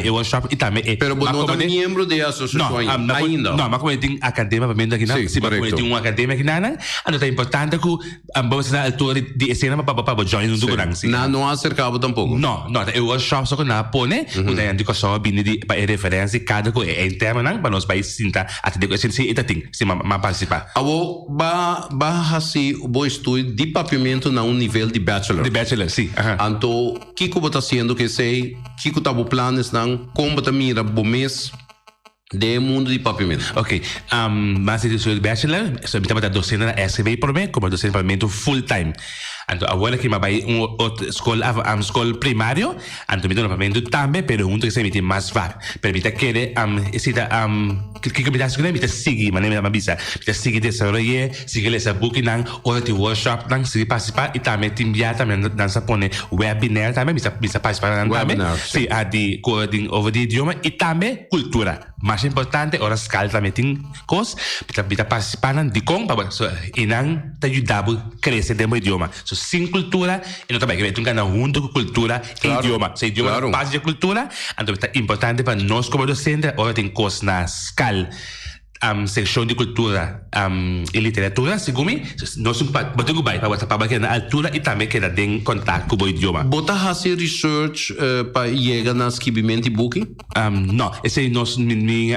workshop e também pero não tá membro da associação ainda não mas como tem academia para mim aqui não se para tem uma academia aqui não anto é importante que vamos na altura de cena para join no durante não acercava tampouco não é workshop só que na pone então antigo só para referência cada coisa é interna para nós países sinta até que se ita tem se ma participar abo ba assim o estudo de papiamento na nível de bachelor sim então que como está sendo que sei que tá o planos não como tá mira o mês de mundo de papiamento. Ok. Mas eu sou bachelor, sou mitad docente na SB por mim, como docente para mim full time. Então agora que me vai escola primário, então me dá para mim também, pero que se me tem mais vaga. Permita que que me dá seguir, me dá seguir, mas nem me avisa. Me dá seguir desenvolver, seguir essa booking nan, ou de workshop nan, se participar e também te enviar também dança pone webinar também, me participar também. Sim, a de coding over de idioma e também cultura. Mais importante, ora escala também tem coisas, me dá participar de com para e nan te ajudar a crescer dentro do idioma. Sem cultura, e não também que tem que andar junto com cultura e idioma. Se idioma é base de cultura, então é importante para nós como docente, ora tem coisas na escala seção de cultura e literatura, segundo nós batemos bem para que na altura e também que tem contato com o idioma. Bota fazer research para chegar na escrevimento de booking? Não, esse nós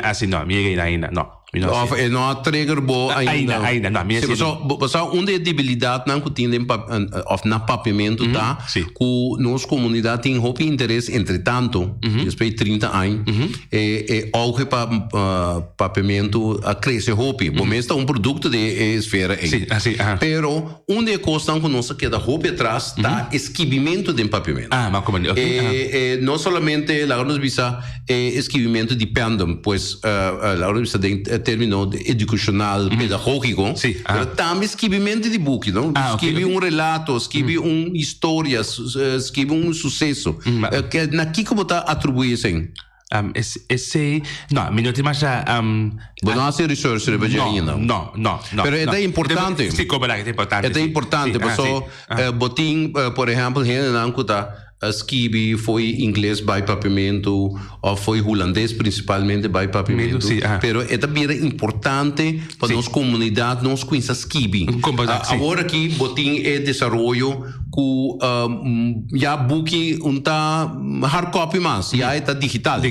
assim não, ainda não. Não trigger bo ainda não. Só uma debilidade não que tem na papiamento tá que nossa comunidade tem muito interesse entretanto depois de 30 anos algo para papiamento a crescer hopi bom mesmo um produto de esfera pero onde costa que nós queda hopi atrás tá esquivimento de papiamento mas como não somente lá nos visa esquivimento de pendum pois lá nos visa termino educacional, pedagógico, mas também escrevimento de book, não? Escreve um relato, escreve uma história, escreve um sucesso. Na que como está atribuição? Esse não, me não tem mais não hace research não. Pero é importante. Sim, como é importante. É importante, porque botin, por exemplo, não está escrevi foi inglês by papiamento ou foi holandês principalmente by papiamento pero é também importante para nossa comunidade nós conhecer escrevi agora aqui botin é desenvolvimento que já book tá hard copy mas já está digital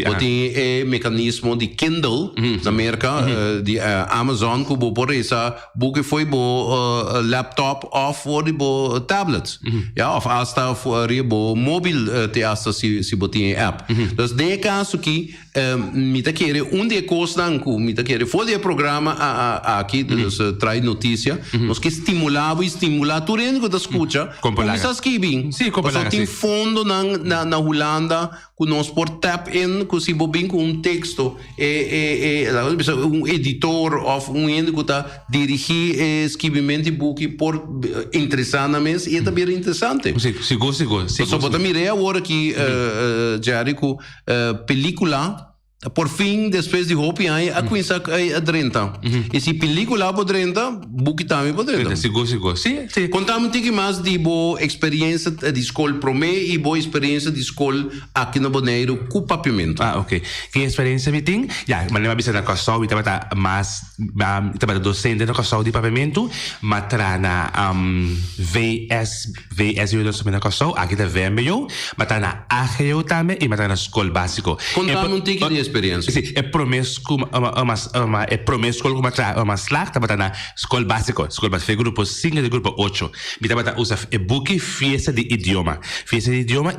botin é mecanismo de Kindle na América de Amazon que por essa book foi bo laptop ou foi bo tablet of hasta foi bo móvel te hasta se botin app então de caso que me tá querer onde costa me tá querer foi de programa aqui traz notícia nós que estimular tu rende que escuta começa a escrever só tem fundo na Holanda que nós por tap in que se bobin com um texto um editor ou um ente que está dirigir escrevimento de book por interessantemente e também interessante seguro só botar mirei agora que Jericho película por fim, depois de Hopi, a conhecer a 30. E se película por 30, book também por 30. Seguro. Sim. Contamos um pouco mais de boa experiência de escola promê e boa experiência de escola aqui no Bonaire com papiamento. Ok. Que experiência me tem? Mas não é bisa na Kosovo, e também mais docente na Kosovo de papiamento, mas na VS eu não sou na Kosovo, aqui da VMU, mas na AGU também e mas na escola básico. Contamos um pouco de experiência. Sim, é promessa que uma slag tá na escola básica, grupo 5 e grupo 8. Me tá usa e-book fiesta de idioma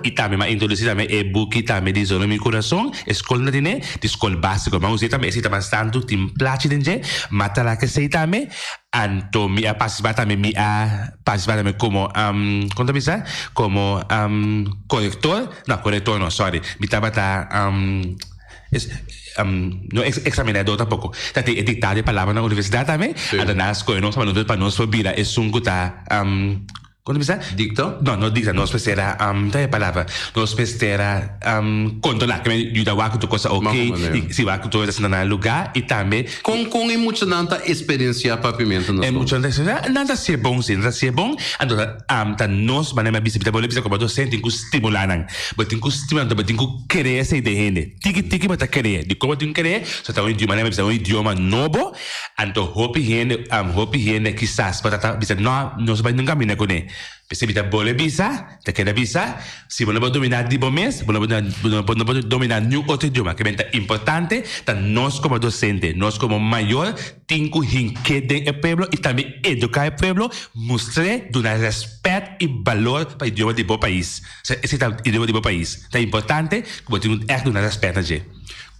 e também mas introduzir também e-book também de zona meu coração, escola de escola básica, mas usei também esse tá bastante tim plate dentro, mas tá lá que sei também anto me a participar também como quando bisa como corretor não, sorry, me tava no examinador tampoco. Tati editar de palavra na universidade também. Adanás com nós para nós subir é sunguta quando bisa dicta? Não dicta, nós espera tá a palavra. Nós espera controlar que me ajuda a que tu coisa ok, se vai que tu estás na lugar e também com emocionante experiência papiamento nós. Emocionante, nada se bom, então tá nós maneira bisa como docente tem que estimular não. Tem que estimular, tem que querer essa ideia. Tiki para querer, de como tem querer, só tá um idioma novo, então hope hende quizás para bisa nós vai nunca mina com ele. Percebi tá boa bisa, tá queda bisa. Se você não pode dominar de bom mês, você não pode dominar nenhum outro idioma. Que é importante, tá nós como docente, nós como maior, tem que enquadrar o povo e também educar o povo, mostrar, dar respeito e valor para o idioma de bom país. Esse é o idioma de bom país. É importante que você tenha dar respeito a gente.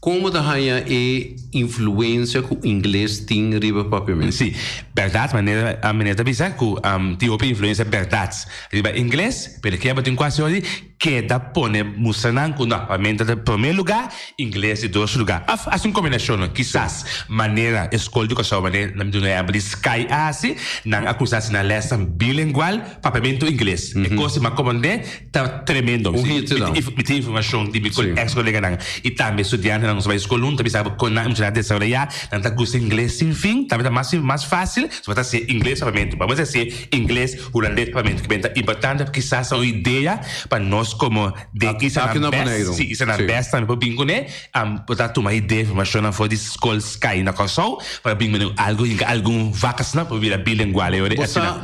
Como da raia é influência que o inglês tem riba papiamento? Sim, verdade, a maneira de pensar que tem influência verdade. Riba inglês, pelo que tem quase hoje, que dá pone mostrando que papiamento de primeiro lugar, inglês de dois lugar. Assim combinação, quizás maneira escola de educação, maneira não é abrir sky assim, não acusar-se na leção bilingual, papiamento inglês. É coisa mas como tá tremendo. Tem informação de ex-colega não. E também estudante não vai escola não também sabe com não já dessa hora não tá gosta inglês sem fim também tá mais fácil se você ser inglês papiamento vamos dizer inglês holandês papiamento que é importante porque quizás são ideia para nós nós como de isso na best, sim, isso na best também para bingo né, para tomar ideia informação for de escola Sky na console para bingo algum vacas na para virar bilingual.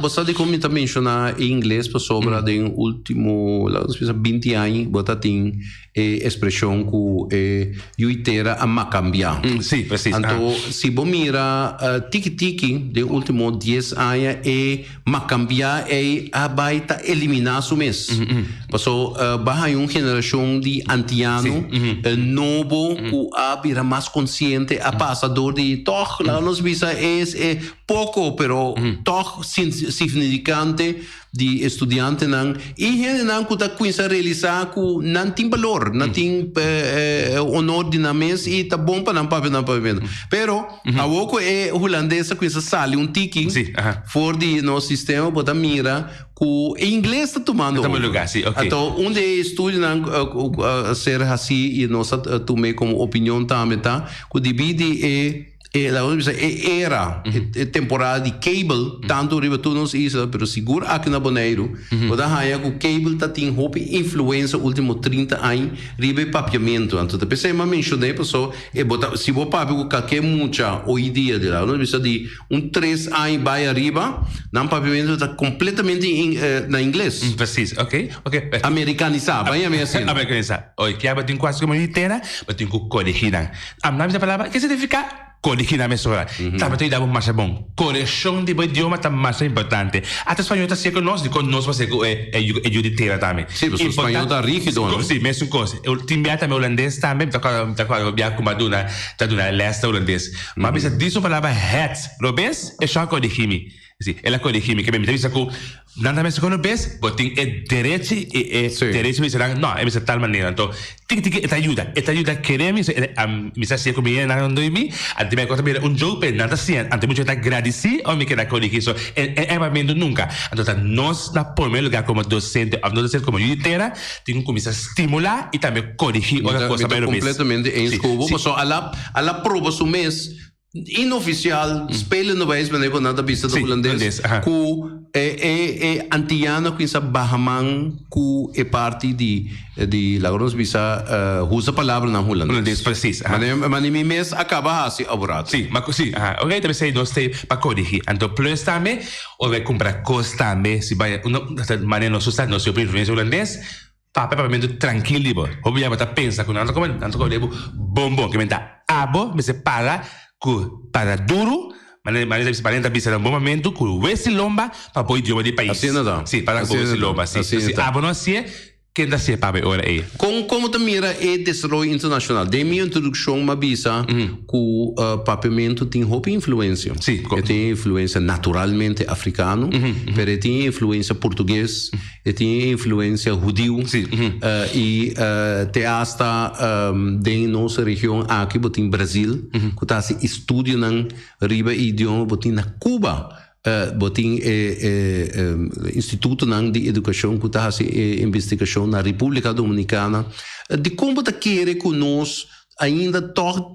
Você de como também mencionar em inglês para sobra de último, lá nos 20 anos, bota tem expressão que yuitera a macambia. Sim, preciso. Então, se você mira tiki-tiki de último 10 anos macambia a baita eliminar su mês. Passou bahai geração de antiano novo que vira mais consciente a passador de toch lá nos visa é pouco pero toch significante de estudante nan e nan que tá começar a realizar que não tem valor não tem honor de na mês e tá bom para não pavimento pero a pouco é holandesa que sale tiki for de nosso sistema bota mira que em inglês está tomando lugar sim, okay. Então onde estudo não ser assim e nós tomei como opinião também tá que divide era temporada de cable tanto riba tudo isso pero seguro aqui na Bonaire o da raia que o cable tá tem hope influência último 30 anos riba papiamento então da pessoa me mencionei pessoa e bota se vou papi com qualquer mucha hoje dia de lá não precisa de 3 anos vai arriba não papiamento tá completamente na inglês preciso ok americanizado vai americanizado oi que tem quase como inteira mas tem que corrigir não me palavra que significa corrigir a mesura. Também tem dado mais bom. Correção de idioma tá mais importante. Até espanhol tá certo nós, de quando nós você é juditeira também. Sim, o espanhol tá rígido. Sim, mesmo coisa. Eu tinha também holandês também, tá com a como duna, tá duna leste holandês. Mas bisa disso palavra het, robes é só corrigir-me. Sim, ela corrige-me que me diz que nada mais quando vês, botem direito direito me será não, é de tal maneira. Então, tic te ajuda queremos me se como é na onde me, até me conta jogo nada assim, até muito tá agradecido ou me quer corrigir isso. É momento nunca. Então, nós na primeiro lugar como docente, como juditeira, tem que começar a estimular e também corrigir outra coisa para completamente em escovo, só a la prova do mês inoficial spelen no país mas nada vista do holandês que é antiano que essa bahaman que é parte de lagros visa usa palavra na holandês preciso mas nem mês acaba assim aborado sim mas sim ok também sei nós tem para corrigir então plus também ou vai comprar coisa também se vai maneira não susta não se influência holandês papiamento tranquilo obviamente você pensa que não como levo bom que menta abo você para duro, mas para bisa no bom momento que o esse lomba para o idioma do país. Assim não. Sim, para o esse lomba, sim. Abo não assim quem dá se para ora aí. Como te mira desenvolvimento internacional? De minha introdução uma bisa que o papiamento tem roupa influência. Sim. Tem influência naturalmente africano, mas tem influência português, tem influência judeu. Sim. E tem hasta de nossa região aqui, botem Brasil, que tá se estudo na riba idioma, botem na Cuba. Botem Instituto de Educação que está a investigação na República Dominicana de como está querer que nós ainda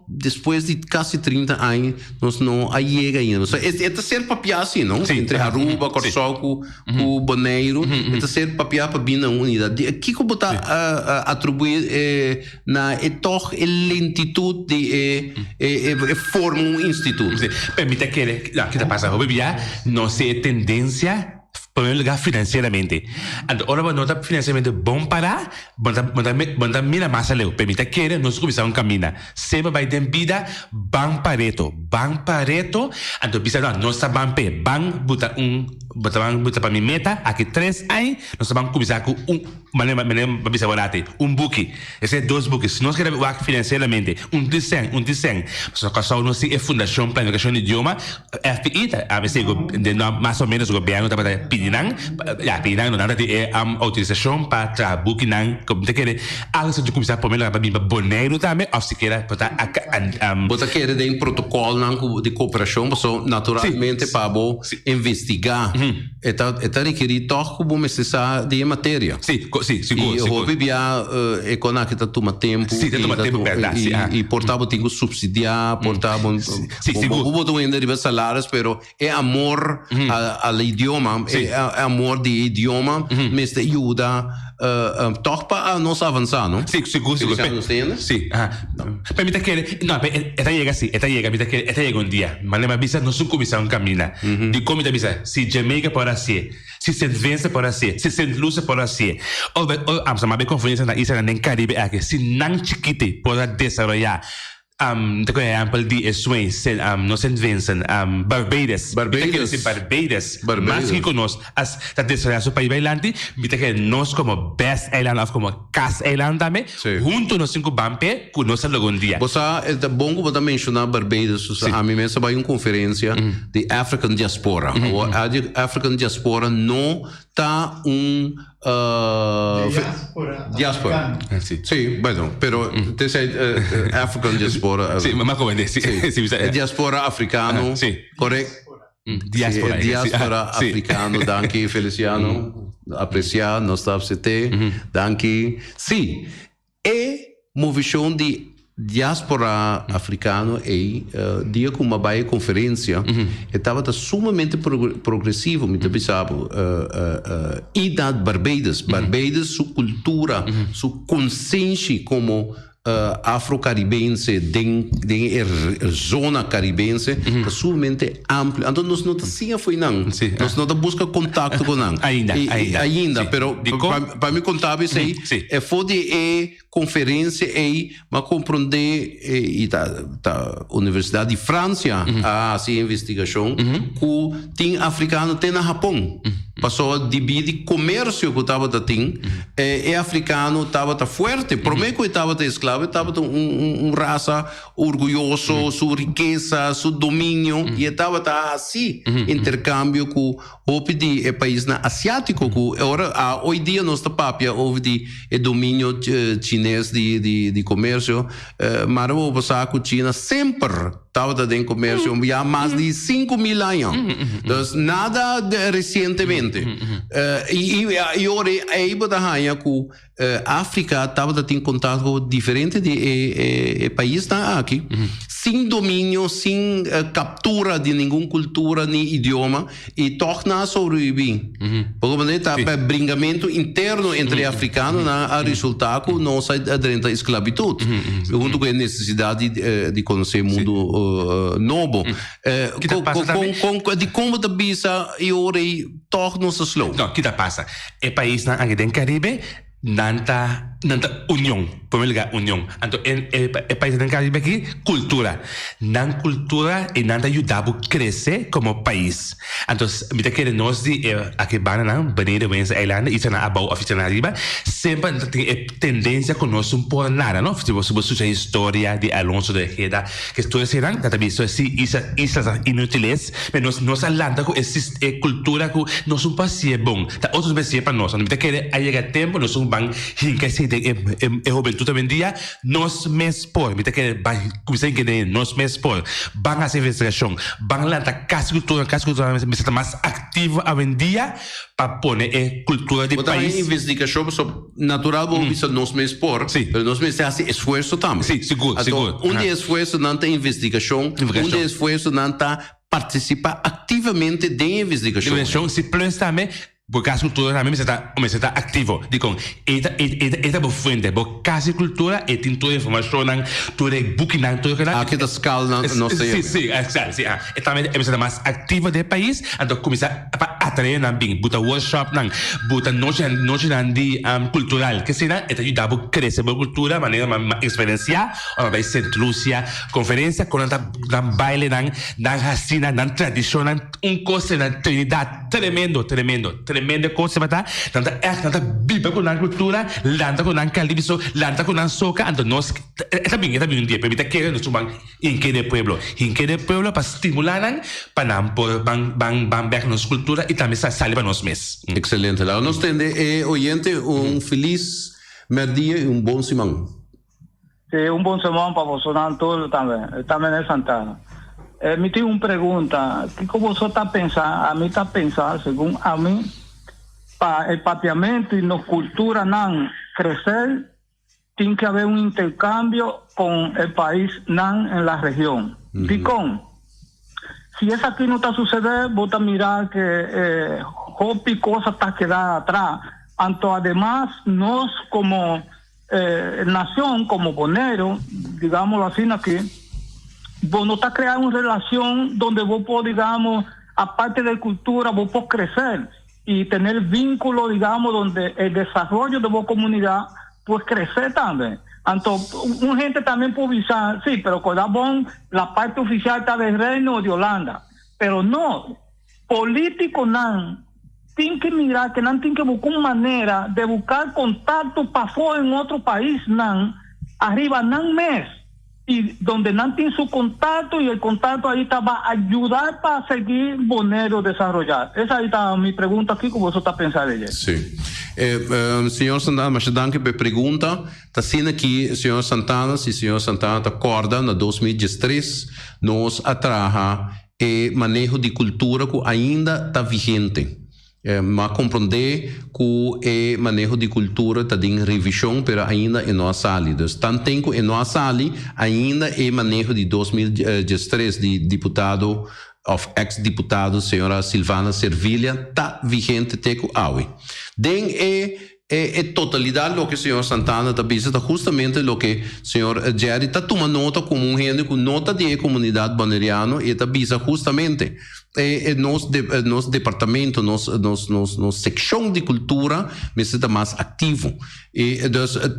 depois de quase 30 anos nós não chega ainda é ser papiar assim não sim, entre Aruba, Corsoco o Bonaire é ser papiar para vir na unidade aqui como está atribuir na lentitude de forma instituto permite que está passando não ser tendência primeiro lugar financeiramente. Agora não está financeiramente bom para, bom mira mais além. Permita que nós começamos a caminhar. Sempre vai ter vida bang pareto. Então bisa não está bang buta para minha meta aqui 3 anos nós vamos começar com maneira bisa volante book. Esse 2 books. Se nós queremos financeiramente desenho. Só que só nós é fundação planificação de idioma FPI a vezes mais ou menos o governo está para pedir não nada de autorização para trabalhar não como te quer algo se começar primeiro para mim Bonaire também ou se quer botar querer de protocolo de cooperação só naturalmente para investigar está requerir todo como necessário de matéria seguro e o bibia econômica está toma tempo verdade e portava tem que subsidiar portava o do ainda de salários pero é amor ao idioma é amor de idioma mas te ajuda toch para nos avanzar, ¿no? Sí, seguro. Sí, permita que, no, esta llega, mira que esta llega un día, manera visa no son comisión camina, de cómo te visa, si Jamaica por así, si St. Vincent por así, si St. Lucia por así, o vamos a ver conferencia en la isla en Caribe, que si nan chiquite pueda desarrollar. Te ko example di Sway, no St. Vincent, Barbados. Más que conozco, as ta desarrollar su país bailante, mita que nos como best island of como Cas Island también, junto nos cinco bampe, conoce algún día. Você é bom você mencionar Barbados, a mim mesmo vai uma conferência de African Diaspora. A African Diaspora não tá diáspora. Sí, bueno, pero African Diaspora. Sí, más joven, sí. Diaspora africano, correcto? Diaspora africano, danke Feliciano, apreciar, nós estamos danke. Sim, movição de diáspora africano dia com uma baia conferência estava sumamente progressivo, muito bizarro. Idade Barbados, sua cultura, sua consciência como afro-caribense, de zona caribense, sumamente amplo. Então, nós não foi não. Nós não busca contato com não. Ainda, pero para me contar isso aí, foi de conferência mas compreender da Universidade de França assim investigação que tem africano tem no Japão. Passou a dividir comércio que estava africano estava forte. Por mim que estava escravo, estava raça orgulhoso, sua riqueza, seu domínio, e estava assim intercâmbio com o país asiático que agora hoje dia nós papia houve de domínio chinês de comércio, mas o passar com China sempre estava em comércio há mais de 5.000 anos. Então nada recentemente. E agora aí que a África estava em contato diferente de país aqui, sem domínio, sem captura de nenhuma cultura nem idioma, e torna a sobreviver. Porque está brincamento interno entre africanos a resultar que não sai dentro da esclavitud, junto com a necessidade de conhecer o mundo novo. De como da bisa e ora torna-se slow. Não, que passa? É país aqui dentro do Caribe, nanta união, primeiro lugar união. Então é país do Caribe aqui cultura, nan cultura e nanta ajudar a crescer como país. Então mita que nós de aqui banana, banana Wens Island, isso na abau oficina arriba, sempre tem tendência com nós por nada, não? Se você busca a história de Alonso de Ojeda, que estou dizendo, também isso islas inúteis, mas nós alanda com essa cultura que nós um passe bom, tá outros passe para nós. Mita que aí chega tempo nós bang que juventude hoje em dia nós mesmos me que começar a entender nós mesmos vão fazer investigação vão lá da casa cultura me está mais ativa hoje em dia para pôr cultura de país investigação natural vamos nós mesmos mas nós mesmos fazem esforço também sim seguro onde esforço não tem investigação onde esforço não está participar ativamente de investigação se plus também porque a cultura também está ativo. Digo, esta boa frente, porque a cultura é tem toda a informação, toda a booking, toda a aqui da escala não sei. Sim. Também é mais ativa do país, então começa a atrair também, buta workshop, buta noite de cultural, que será é ajuda a crescer a cultura, maneira experienciar, ou vai St. Lucia, conferência, com a baile, na racina, na tradição, coisa na Trinidad, tremenda coisa, tanta biba com a cultura, lanta com a calibiso, lanta com a soca, então nós, também um dia, permita que nós vamos em que pueblo para estimular, para bang nossa cultura e também sair para nós mesmos. Excelente, lá nós temos, oyente, feliz merdia e bom semana. Sim, bom semana para você, todos também é Santana. Me tem uma pergunta, que como você está pensando, a mim está pensando, segundo a mim, para o papiamento e na cultura não crescer, tem que haver intercâmbio com o país não em la região. Ticom, se isso aqui não está sucedendo, vou mirar que roupa e coisa está quedando atrás, Además, nos como nación, como Bonero, digámoslo así aquí, vos no estás creando una relación donde vos podés, digamos, aparte de cultura, vos podés crecer y tener vínculos, digamos, donde el desarrollo de vos comunidad puede crecer también. Entonces, una gente también puede visar, sí, pero con la parte oficial está del Reino de Holanda. Pero no, político no. Tienen que mirar, que no tienen que buscar una manera de buscar contacto para afuera en otro país, no, arriba, no mes. Y donde no tiene su contacto y el contacto ahí está, va a ayudar para seguir Bonero desarrollar. Esa ahí está mi pregunta aquí, como vosotros pensar ella. Sí. Senhor Santana, mas danke pela pergunta. Está sendo aqui, senhor Santana, se senhor Santana acorda, na 2013, nós atraja o manejo de cultura que ainda está vigente. Mas compreender que o manejo de cultura está em revisão, mas ainda não é salido. Tanto tempo que não é salido, ainda o manejo de 2013 de deputado, of ex-deputado, senhora Silvana Servilha, está vigente até que hoje. Totalidade do que o senhor Santana está dizendo, está justamente o que o senhor Jerry está tomando nota como um gente com nota de comunidade boneriana e está dizendo justamente nosso departamento, nossa secção de cultura, mas está mais ativo. E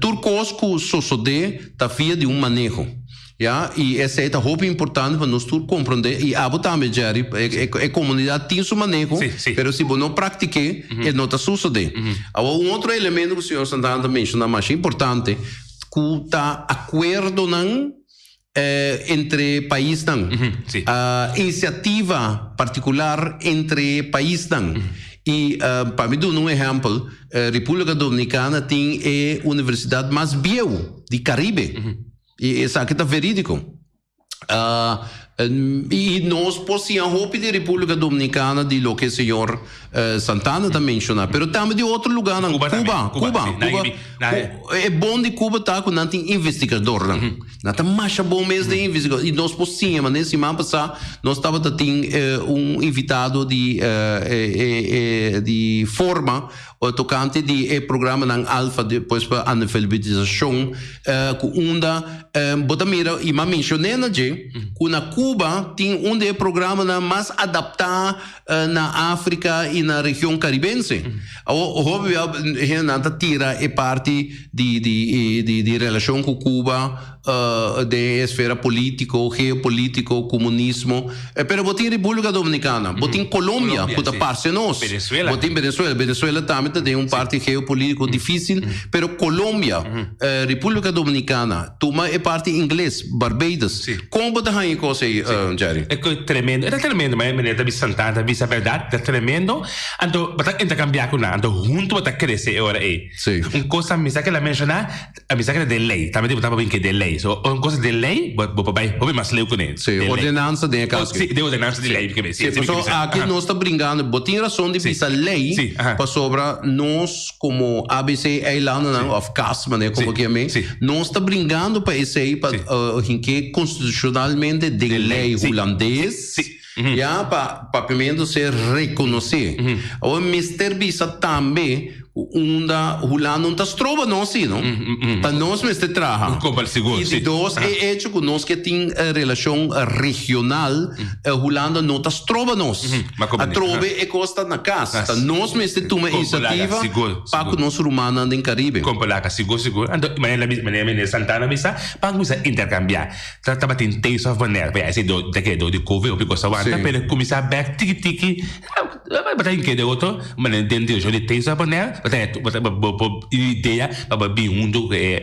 tudo que sucede está via de manejo. Ja, e essa é a roupa importante para nós todos compreender. E a também, Jerry, a comunidade tem seu manejo, mas se você não pratica, não está sucedendo. Outro elemento que o senhor Santana mencionou, mais importante, que está acordo entre países, iniciativa particular entre países. E para me dar exemplo, a República Dominicana tem a universidade mais velha do Caribe. E isso aqui está verídico. E nós possuímos roupa de República Dominicana de lo que o senhor Santana está mencionando. Mas também de outro lugar, Cuba. É bom de Cuba estar com um investigador. Não está mais bom mesmo de investigador. E nós possuímos, nesse semana passada, nós estávamos tendo invitado de forma tocante de programa na Alfa depois para a alfabetização botamira e mas mencionei que na Cuba tem de programa mais adaptado na África e na região caribense. O nada tira parte de relação com Cuba de esfera político, geopolítico, comunismo. Pero botem República Dominicana, botem Colômbia, que está parte nós. Botem Venezuela também tem parte geopolítico difícil, pero Colômbia, República Dominicana, toma parte inglês, Barbados. Como botar aí coisa aí, Jerry? É tremendo, mas menina da Santana, a verdade, é tremendo. Então, botar intercambiar com nada, então junto botar crescer agora aí. Coisa misa que ela mencionar, a misa que é de lei, também botar bem que de lei. So, uma coisa de lei, vou mais ler com ele. Sim, ordenança de casa. Sim, de ordenança de lei. Aqui nós está brincando, botem razão de essa lei para sobre nós como ABC Island of Casman, como que é nós está brincando para esse aí para que constitucionalmente de lei holandês. Já para primeiro ser reconhecer. O Mr. Bisa também Holanda não está trova nós, não? Para nós mesmo trabalha. E de dois é hecho que nós que tem relação regional, Holanda não está trova nós. A trova é costa na casa. Nós mesmo temos iniciativa para que nós rumanos andem no Caribe. Compalaca, seguro. Maneira Santana bisa, para nós intercambiar. Tava tentando só maneira, vai ser do de Covid ou porque só anda, pero começar back tiki. Mas em que de outro, maneira dentro de tem só maneira. Ideia para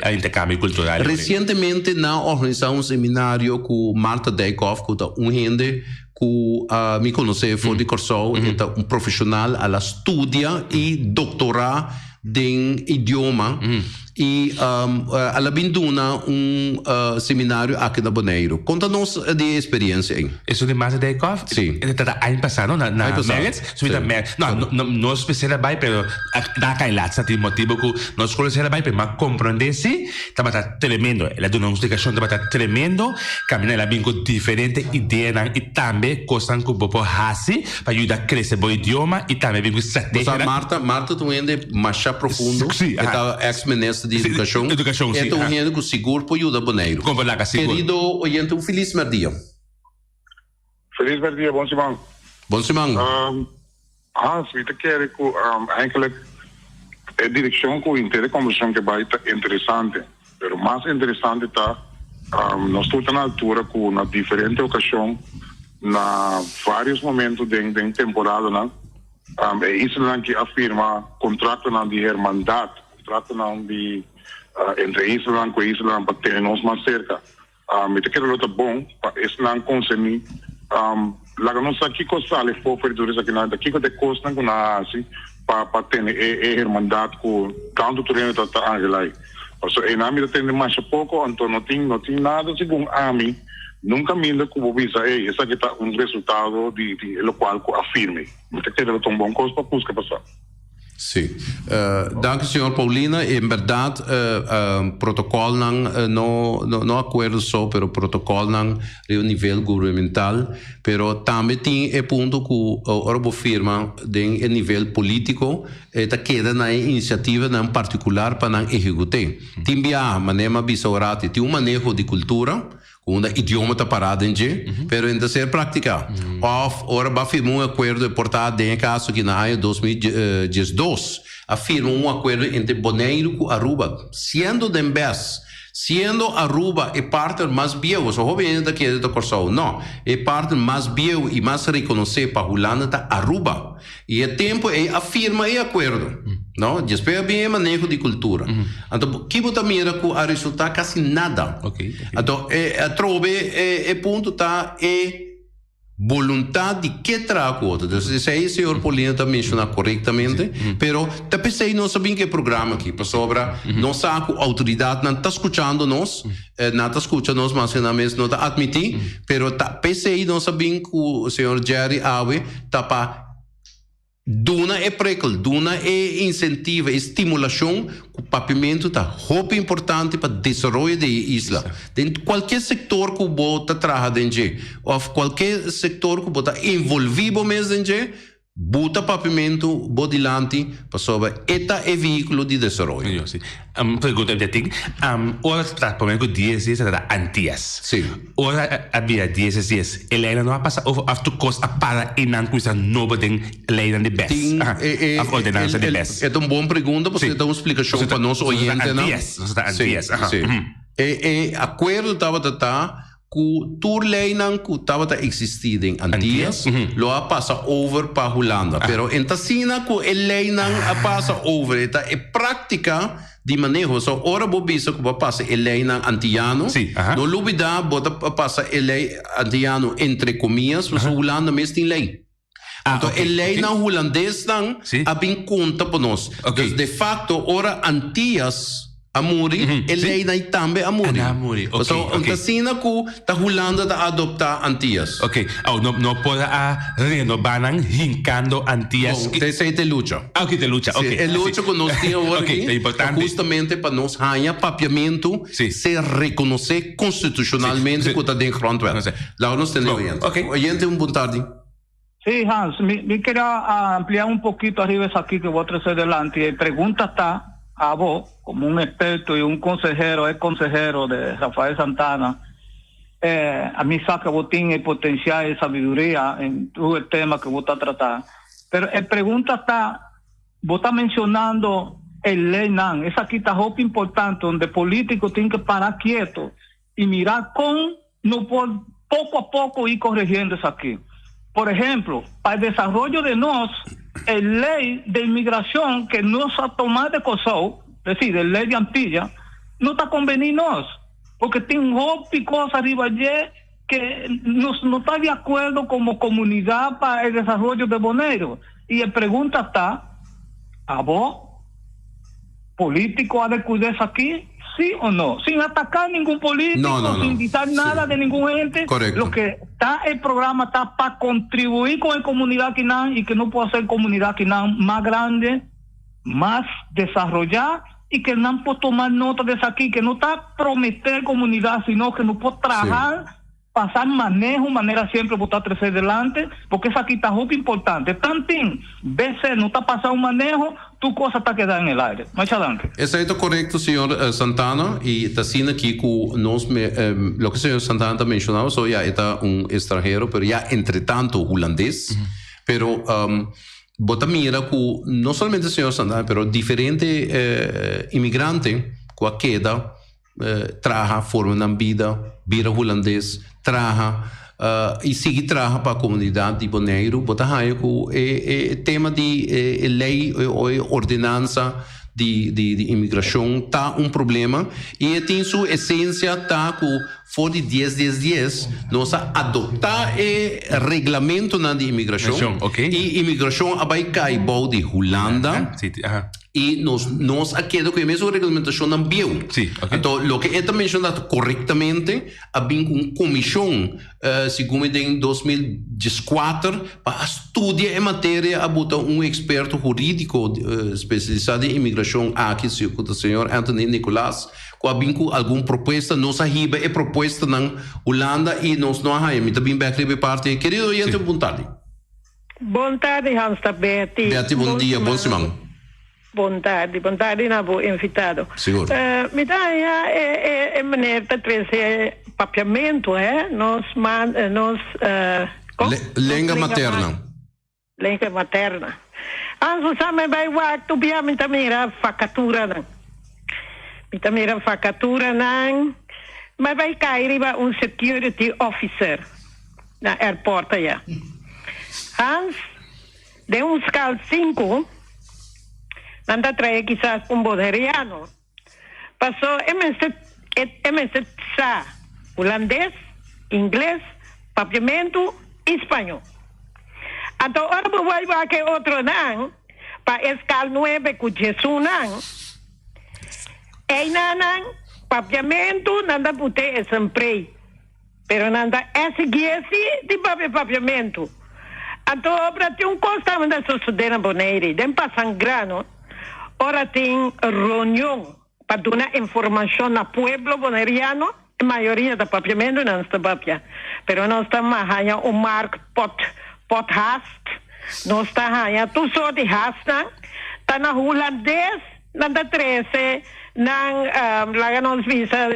a intercâmbio cultural. Recentemente, na organização um seminário com Marta Dijkhoff, que é gente que me conhece fora de Corsol, é profissional, ela estuda e doutora em idioma. e ela binduna seminário aqui na Bonaire. Conta-nos de experiência aí. Isso de Masa Deikov? Sim. Ano passado, na Merits? Não especial bem, pero da Kailat, sa motivo que nós conhecemos bem, mas compreender-se, estava tremendo. Ela deu uma explicação, estava tremendo, caminhar ela bem com diferente ideia e também costam com o povo hasi, para ajudar a crescer o idioma e também bem com estratégia. Marta tu ainda mais profundo, esta ex-ministra de Educação, sim. Tu ainda com seguro para ajudar Bonaire. Querido oyente, feliz dia. Feliz dia, bom Simão. Bom Simão. Hans, ik keer eigenlijk de direction com inteira conversão que vai estar interessante, pero mais interessante está nós estamos na altura com na diferente ocasião, na vários momentos de temporada, né? É isso que afirma contrato na de hermandad, contrato na de entre Israel com Israel para ter nós mais cerca. Ik keer dat bom, isso não consumir. Laga não sabe que coisa ali for verdures aqui na daqui que de costa com na assim para ter hermandad com tanto terreno tá angelai. Então em nome tem mais pouco, então não tem nada segundo a mim nunca me ainda que vou visar essa que tá resultado de lo qual afirme. Porque tem um bom coisa para buscar passar. Sim. Danke, senhor Paulina. Em verdade, protocolo não acordo só, pero protocolo não é o nível governamental, pero também tem o ponto que a firma tem o nível político, está queda na iniciativa em particular para não executar. Tem via maneira bisaurati, tem manejo de cultura, um idioma está parado em dia, pero ainda ser prática. Ora, vai firmar um acordo de portar em caso que na ano 2012 afirma um acordo entre Bonaire e Aruba, sendo de vez, sendo Aruba é parte mais viejo, só obviamente daquele da Corsão, não, é parte mais viejo e mais reconhecido para Holanda da Aruba. E o tempo é afirma e acordo. Não, despeja bem o manejo de cultura. Então, que você mira que a resultar quase nada. Então, trove ponto tá vontade de que traga coisa. Então, se aí o senhor Paulino está mencionando corretamente, pero tá pensei não sabia que programa aqui para sobra, não sabe que a autoridade não está escutando nós, não está escutando nós, mas na mesma não está admitir, pero tá pensei não sabia que o senhor Jerry Awe está para Duna é prequel, Duna é incentivo, é estimulação, o papimento está muito importante para o desenvolvimento da isla. Dentro de qualquer setor que você trabalha dentro, ou qualquer setor que você está envolvido mesmo dentro, bota papimento, bodilante, para sobre este é veículo de desenvolvimento. Pergunta de ting, ora está por exemplo 10 dias era antias. Sim. Ora havia 10 dias. Ela não passa over after cost para inan coisa nova den lei de best. A ordenança de best. É uma boa pergunta, porque dá uma explicação para nós oyentes, não? Antias. Sim. Acordo estava que tour lei não que estava existindo em Antillas, lo passa over para Holanda. Pero em Tassina que a lei não passa over, esta é prática de manejo. So ora bobisa que passa a lei não antillano, no lubida bota passa a lei antillano entre comillas, mas Holanda mesmo tem lei. Então a lei não holandês não a bem conta para nós. De facto ora Antillas Amuri, ele ainda também Amuri. Então, Tassina que está Holanda a adoptar Antillas. Ok. Não pode renovar hincando Antillas. Esse é de luta. De luta. É luta que nós temos agora justamente para nós ganhar papiamento, se reconhecer constitucionalmente que está dentro do grondwet. Lá nós temos oyente. Oyente, boa tarde. Sí, Hans, me quería ampliar un poquito arriba eso aquí que voy a traer adelante. La pregunta está a vos, como un experto y un consejero, es consejero de Rafael Santana. A mí sabe que vos tienes potencial y sabiduría en todo el tema que vos estás tratando. Pero la pregunta está, vos estás mencionando el ley NAN. Esa aquí está muy importante, donde políticos tienen que parar quietos y mirar con, no por poco a poco ir corrigiendo eso aquí. Por ejemplo, para el desarrollo de nos, el ley de inmigración que nos ha tomado de COSO, es decir, el ley de Antilla, no está convenidos, porque tiene un cosas arriba allí que no está de acuerdo como comunidad para el desarrollo de Bonaire. Y la pregunta está, ¿a vos político ha de cuidarse aquí, sí o no, sin atacar ningún político, sin quitar nada de ningún gente. Correcto. Lo que está el programa está para contribuir con la comunidad Quinán y que no pueda ser comunidad Quinán más grande, más desarrollada y que no puede tomar nota de eso aquí, que no está prometer comunidad, sino que no puede trabajar, pasar manejo, manera siempre botar crecer delante, porque eso aquí está muy importante. Tantín, veces no está pasando un manejo, tu cosa está quedando en el aire. Muchas adelante. Exacto, correcto, señor Santana. Y está sin aquí con lo que el señor Santana mencionaba, so ya está un extranjero, pero ya entre tanto holandés. Pero vos mira que no solamente el señor Santana, pero diferentes inmigrantes que queda trabaja, forma una vida holandés, trabaja e sigue trabalhando para a comunidade de Bonaire, botar tema de lei ou ordenança de imigração tá problema e tem sua essência tá com for de 10 nós adotar o regulamento na de imigração e imigração vai cair de Holanda e nós aqui com a mesma regulamentação não viu. Então, o que é mencionado corretamente, havia uma comissão, segundo em 2014, para estudar a matéria, a botar experto jurídico especializado em imigração aqui, o senhor Anthony Nicolás, que havia alguma proposta, nós arriba a proposta na Holanda e nós não arranhamos. Também vai escrever parte. Querido oyente, boa tarde. Boa tarde, Hans Betty. Betty, bom dia, bom semana. Boa tarde, Nabo, invitado. Seguro. Me dá a maneira de trazer papiamento, nós língua materna. Língua materna. Antes, sabe, vai lá, tu via, me também a facatura, não. Me também a facatura, não. Mas vai cair security officer na airport, já. Hans, de escala 5, nanda trae quizás un boneriano. Pasó MSA, holandés, inglés, papiamento, español. Hasta ahora voy a que otro nan, para escal 9 con Jesús nan. Nan, papiamento, nanda pute es emprei. Pero nanda SGS de papiamento. Hasta ahora tiene costa de suceder en Bonaire, den pasan grano. Ora tem reunião para dar informação ao pueblo boneriano, a maioria do papiamento não está papia. Mas nós estamos a mark pot hast, nós estamos a tu só de hast, está na holandês, na da 13, lá nós visa,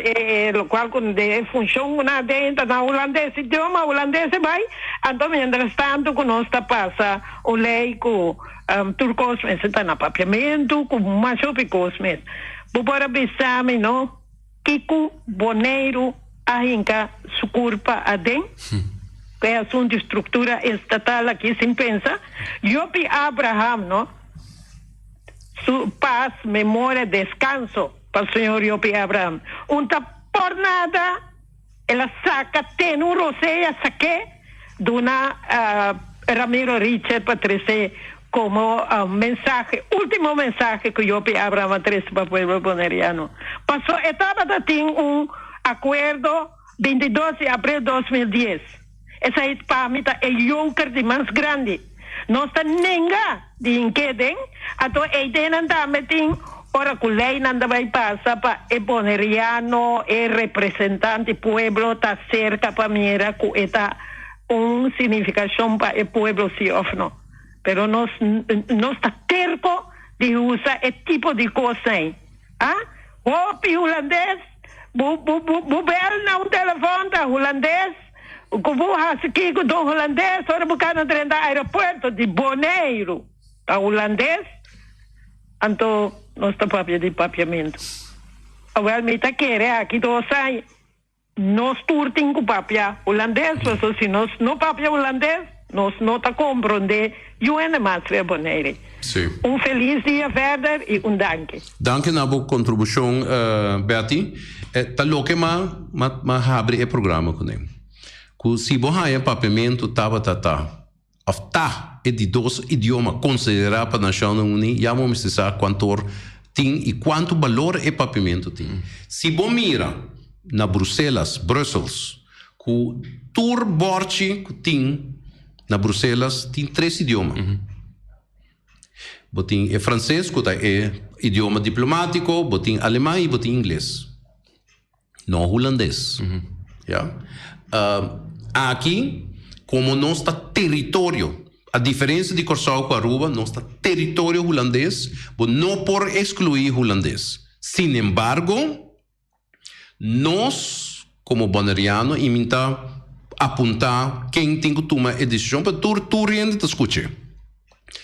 o qual de função na dentro na holandês, idioma holandês vai, então mientras tanto que nós está passa o lei com turcos está na papiamento, com mais opicos mesmo. Bora pensar, não? Kiko Bonaire ainda su culpa adem, que é assunto de estrutura estatal aqui sem pensar. Yopi Abraham, não? Su paz, memória, descanso para o senhor Yopi Abraham. Por nada, ela saca, tem roseia, saque, dona Ramiro Richard para trazer como mensaje, último mensaje que yo Abraham trae para el pueblo boneriano. Pasó, estaba de acuerdo 22 de abril de 2010. Esa es para mí el Juncker de más grande. No está nenga de inqueden, a to eiden metin ora culei nanda vai pasa para el boneriano, el representante pueblo está cerca para mira que está significación para el pueblo sí o no. Pero no está terco de usar esse tipo de coisa. Hopi holandês, bel na telefone da holandês, o que vou aqui com o holandês, ora buscando dentro do aeroporto de Bonaire, a holandês, então não está papia de papiamento. Agora me está querendo aqui dois anos, nós turtim com papia holandês, mas se nós não papia holandês, nós não está compreendendo UN mais para Bonaire. Feliz dia verder e danke. Danke na boa contribuição, Betty. Tá louco mas abre o programa com ele. Se você tem papiamento, afta é de 2 idiomas considerados para a Nação Unida, já vamos precisar quanto tem e quanto valor é papiamento tem. Se você mira na Bruxelas, com tour borchi que tem na Bruxelas, tem 3 idiomas. Você tem francês, que é idioma diplomático, você tem alemão e você tem inglês. Não holandês. Yeah? Aqui, como nosso território, a diferença de Curaçao com Aruba, nosso território holandês, não por excluir holandês. Sin embargo, nós, como boneriano, imita apontar quem tem que tomar a decisão para tu rende te escutar.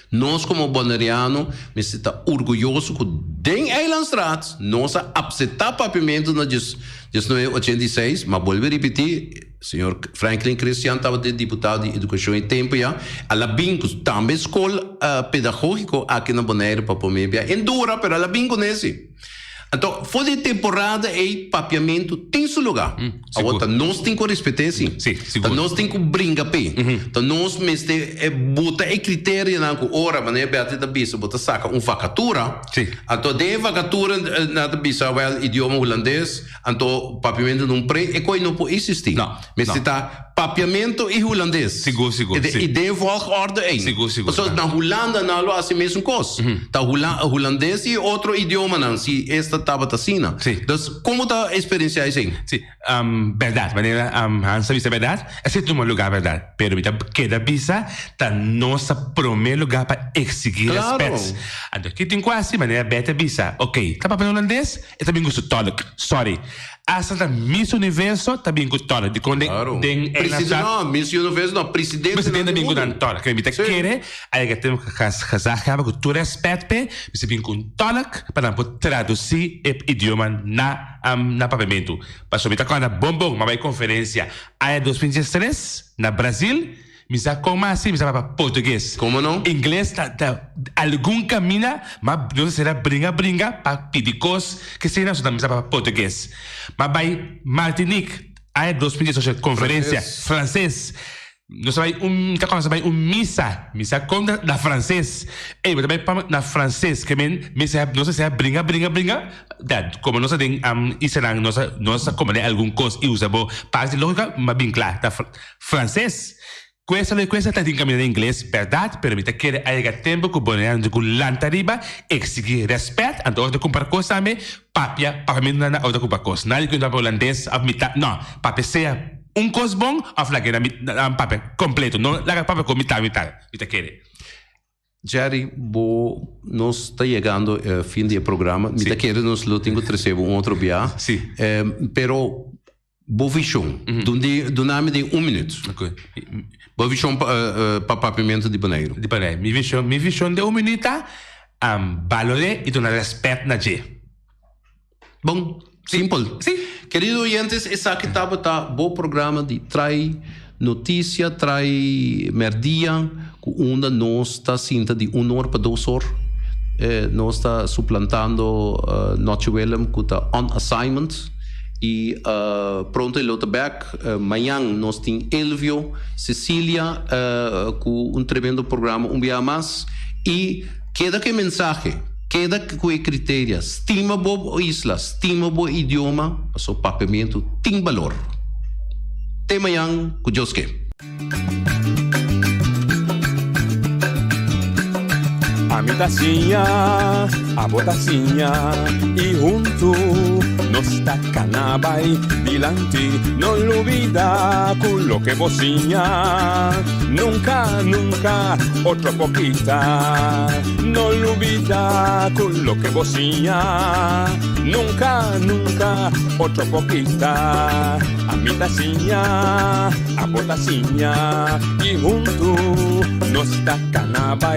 Nós, como boneriano, me sinta orgulhoso que den Eilandstraat, nós aceitar papiamento na 1986, mas vou repetir, senhor Franklin Christian estava de deputado de educação em tempo já, ela bingo também escola pedagógica aqui na Bonaire para poder em dura, mas ela bingo nesse. Então, foi de temporada e papiamento tem seu lugar. Agora, nós temos que respeitar, sim. Então, nós temos que brincar bem. Então, nós botar a critério na hora, mas é bem da bisa, botar saca vacatura. Então, de vacatura na bisa, o idioma holandês, então, papiamento não pre, e coisa não pode existir. Mas está papiamento e holandês. E de volgorde é. Então, na Holanda, não é assim mesmo coisa. Então, holandês e outro idioma, não. Se esta estava assim. Então, como está a experiência assim? Sim, verdade. Maneira, Hans, isso é verdade. Esse é um lugar verdade. Pero, cada bisa está nosso primeiro lugar para exigir respeito. Então, aqui tem quase, maneira, beta bisa. Ok, está para holandês? Eu também gosto de tolk. Sorry. Essa da Miss Universo também gosto de tolk. De quando não, Miss Universo não, presidente também gosto de tolk. Que me te quer, aí que temos que casar com tu respeito, você vem com tolk para traduzir o idioma na papiamento. Para sobre quando bombom, uma conferência aí 2013 na Brasil. Misa como assim, misa para português. Como não? Inglês algum caminho, mas não será bringa para pedir coisas que será só misa para português. Mas vai Martinique, aí 2018 conferência francês. Nós vai missa como na francês. E também na francês que missa não sei bringa. Como nós tem Israel nós como algum coisa e usa bo parte lógica, mas bem claro, francês. Questa está em caminho em inglês, verdade, permite que haya tempo que o boneiro com lantariba exigir respeito, então de comprar coisa também, papiamento na hora de comprar coisa. Nada que não é holandês, não, papia seja coisa bom, a flagra papia completo, não larga papia com metade, Jerry, nós está chegando ao fim do programa, me quer nos tenho que receber outro dia, pero boa visão, do nome de 1 minuto. Ok. Boa visão para papiamento de Bonaire. Minha visão de 1 minuto é valorar e dar respeito na gente. Bom, simples. Sim. Querido oyentes, esse aqui estava bom programa de trai notícia, trai merdia, onde nós está sinta de 1 hora para 2 horas. Nós está suplantando Noche Willem com on assignment. E pronto, ele está back. Amanhã nós temos Elvio, Cecília, com tremendo programa, dia mais. E queda que mensagem, queda que critério, estima boa isla, estima boa idioma, o seu papiamento tem valor. Até amanhã, com Deus que. A mi tacinha, a botacinha e junto nos tacanabay dilante, no olvida con lo que bocinha, nunca otro poquita, no olvida con lo que bocinha, nunca otro poquita, a mi tacinha, a botacinha y junto nos tacanabay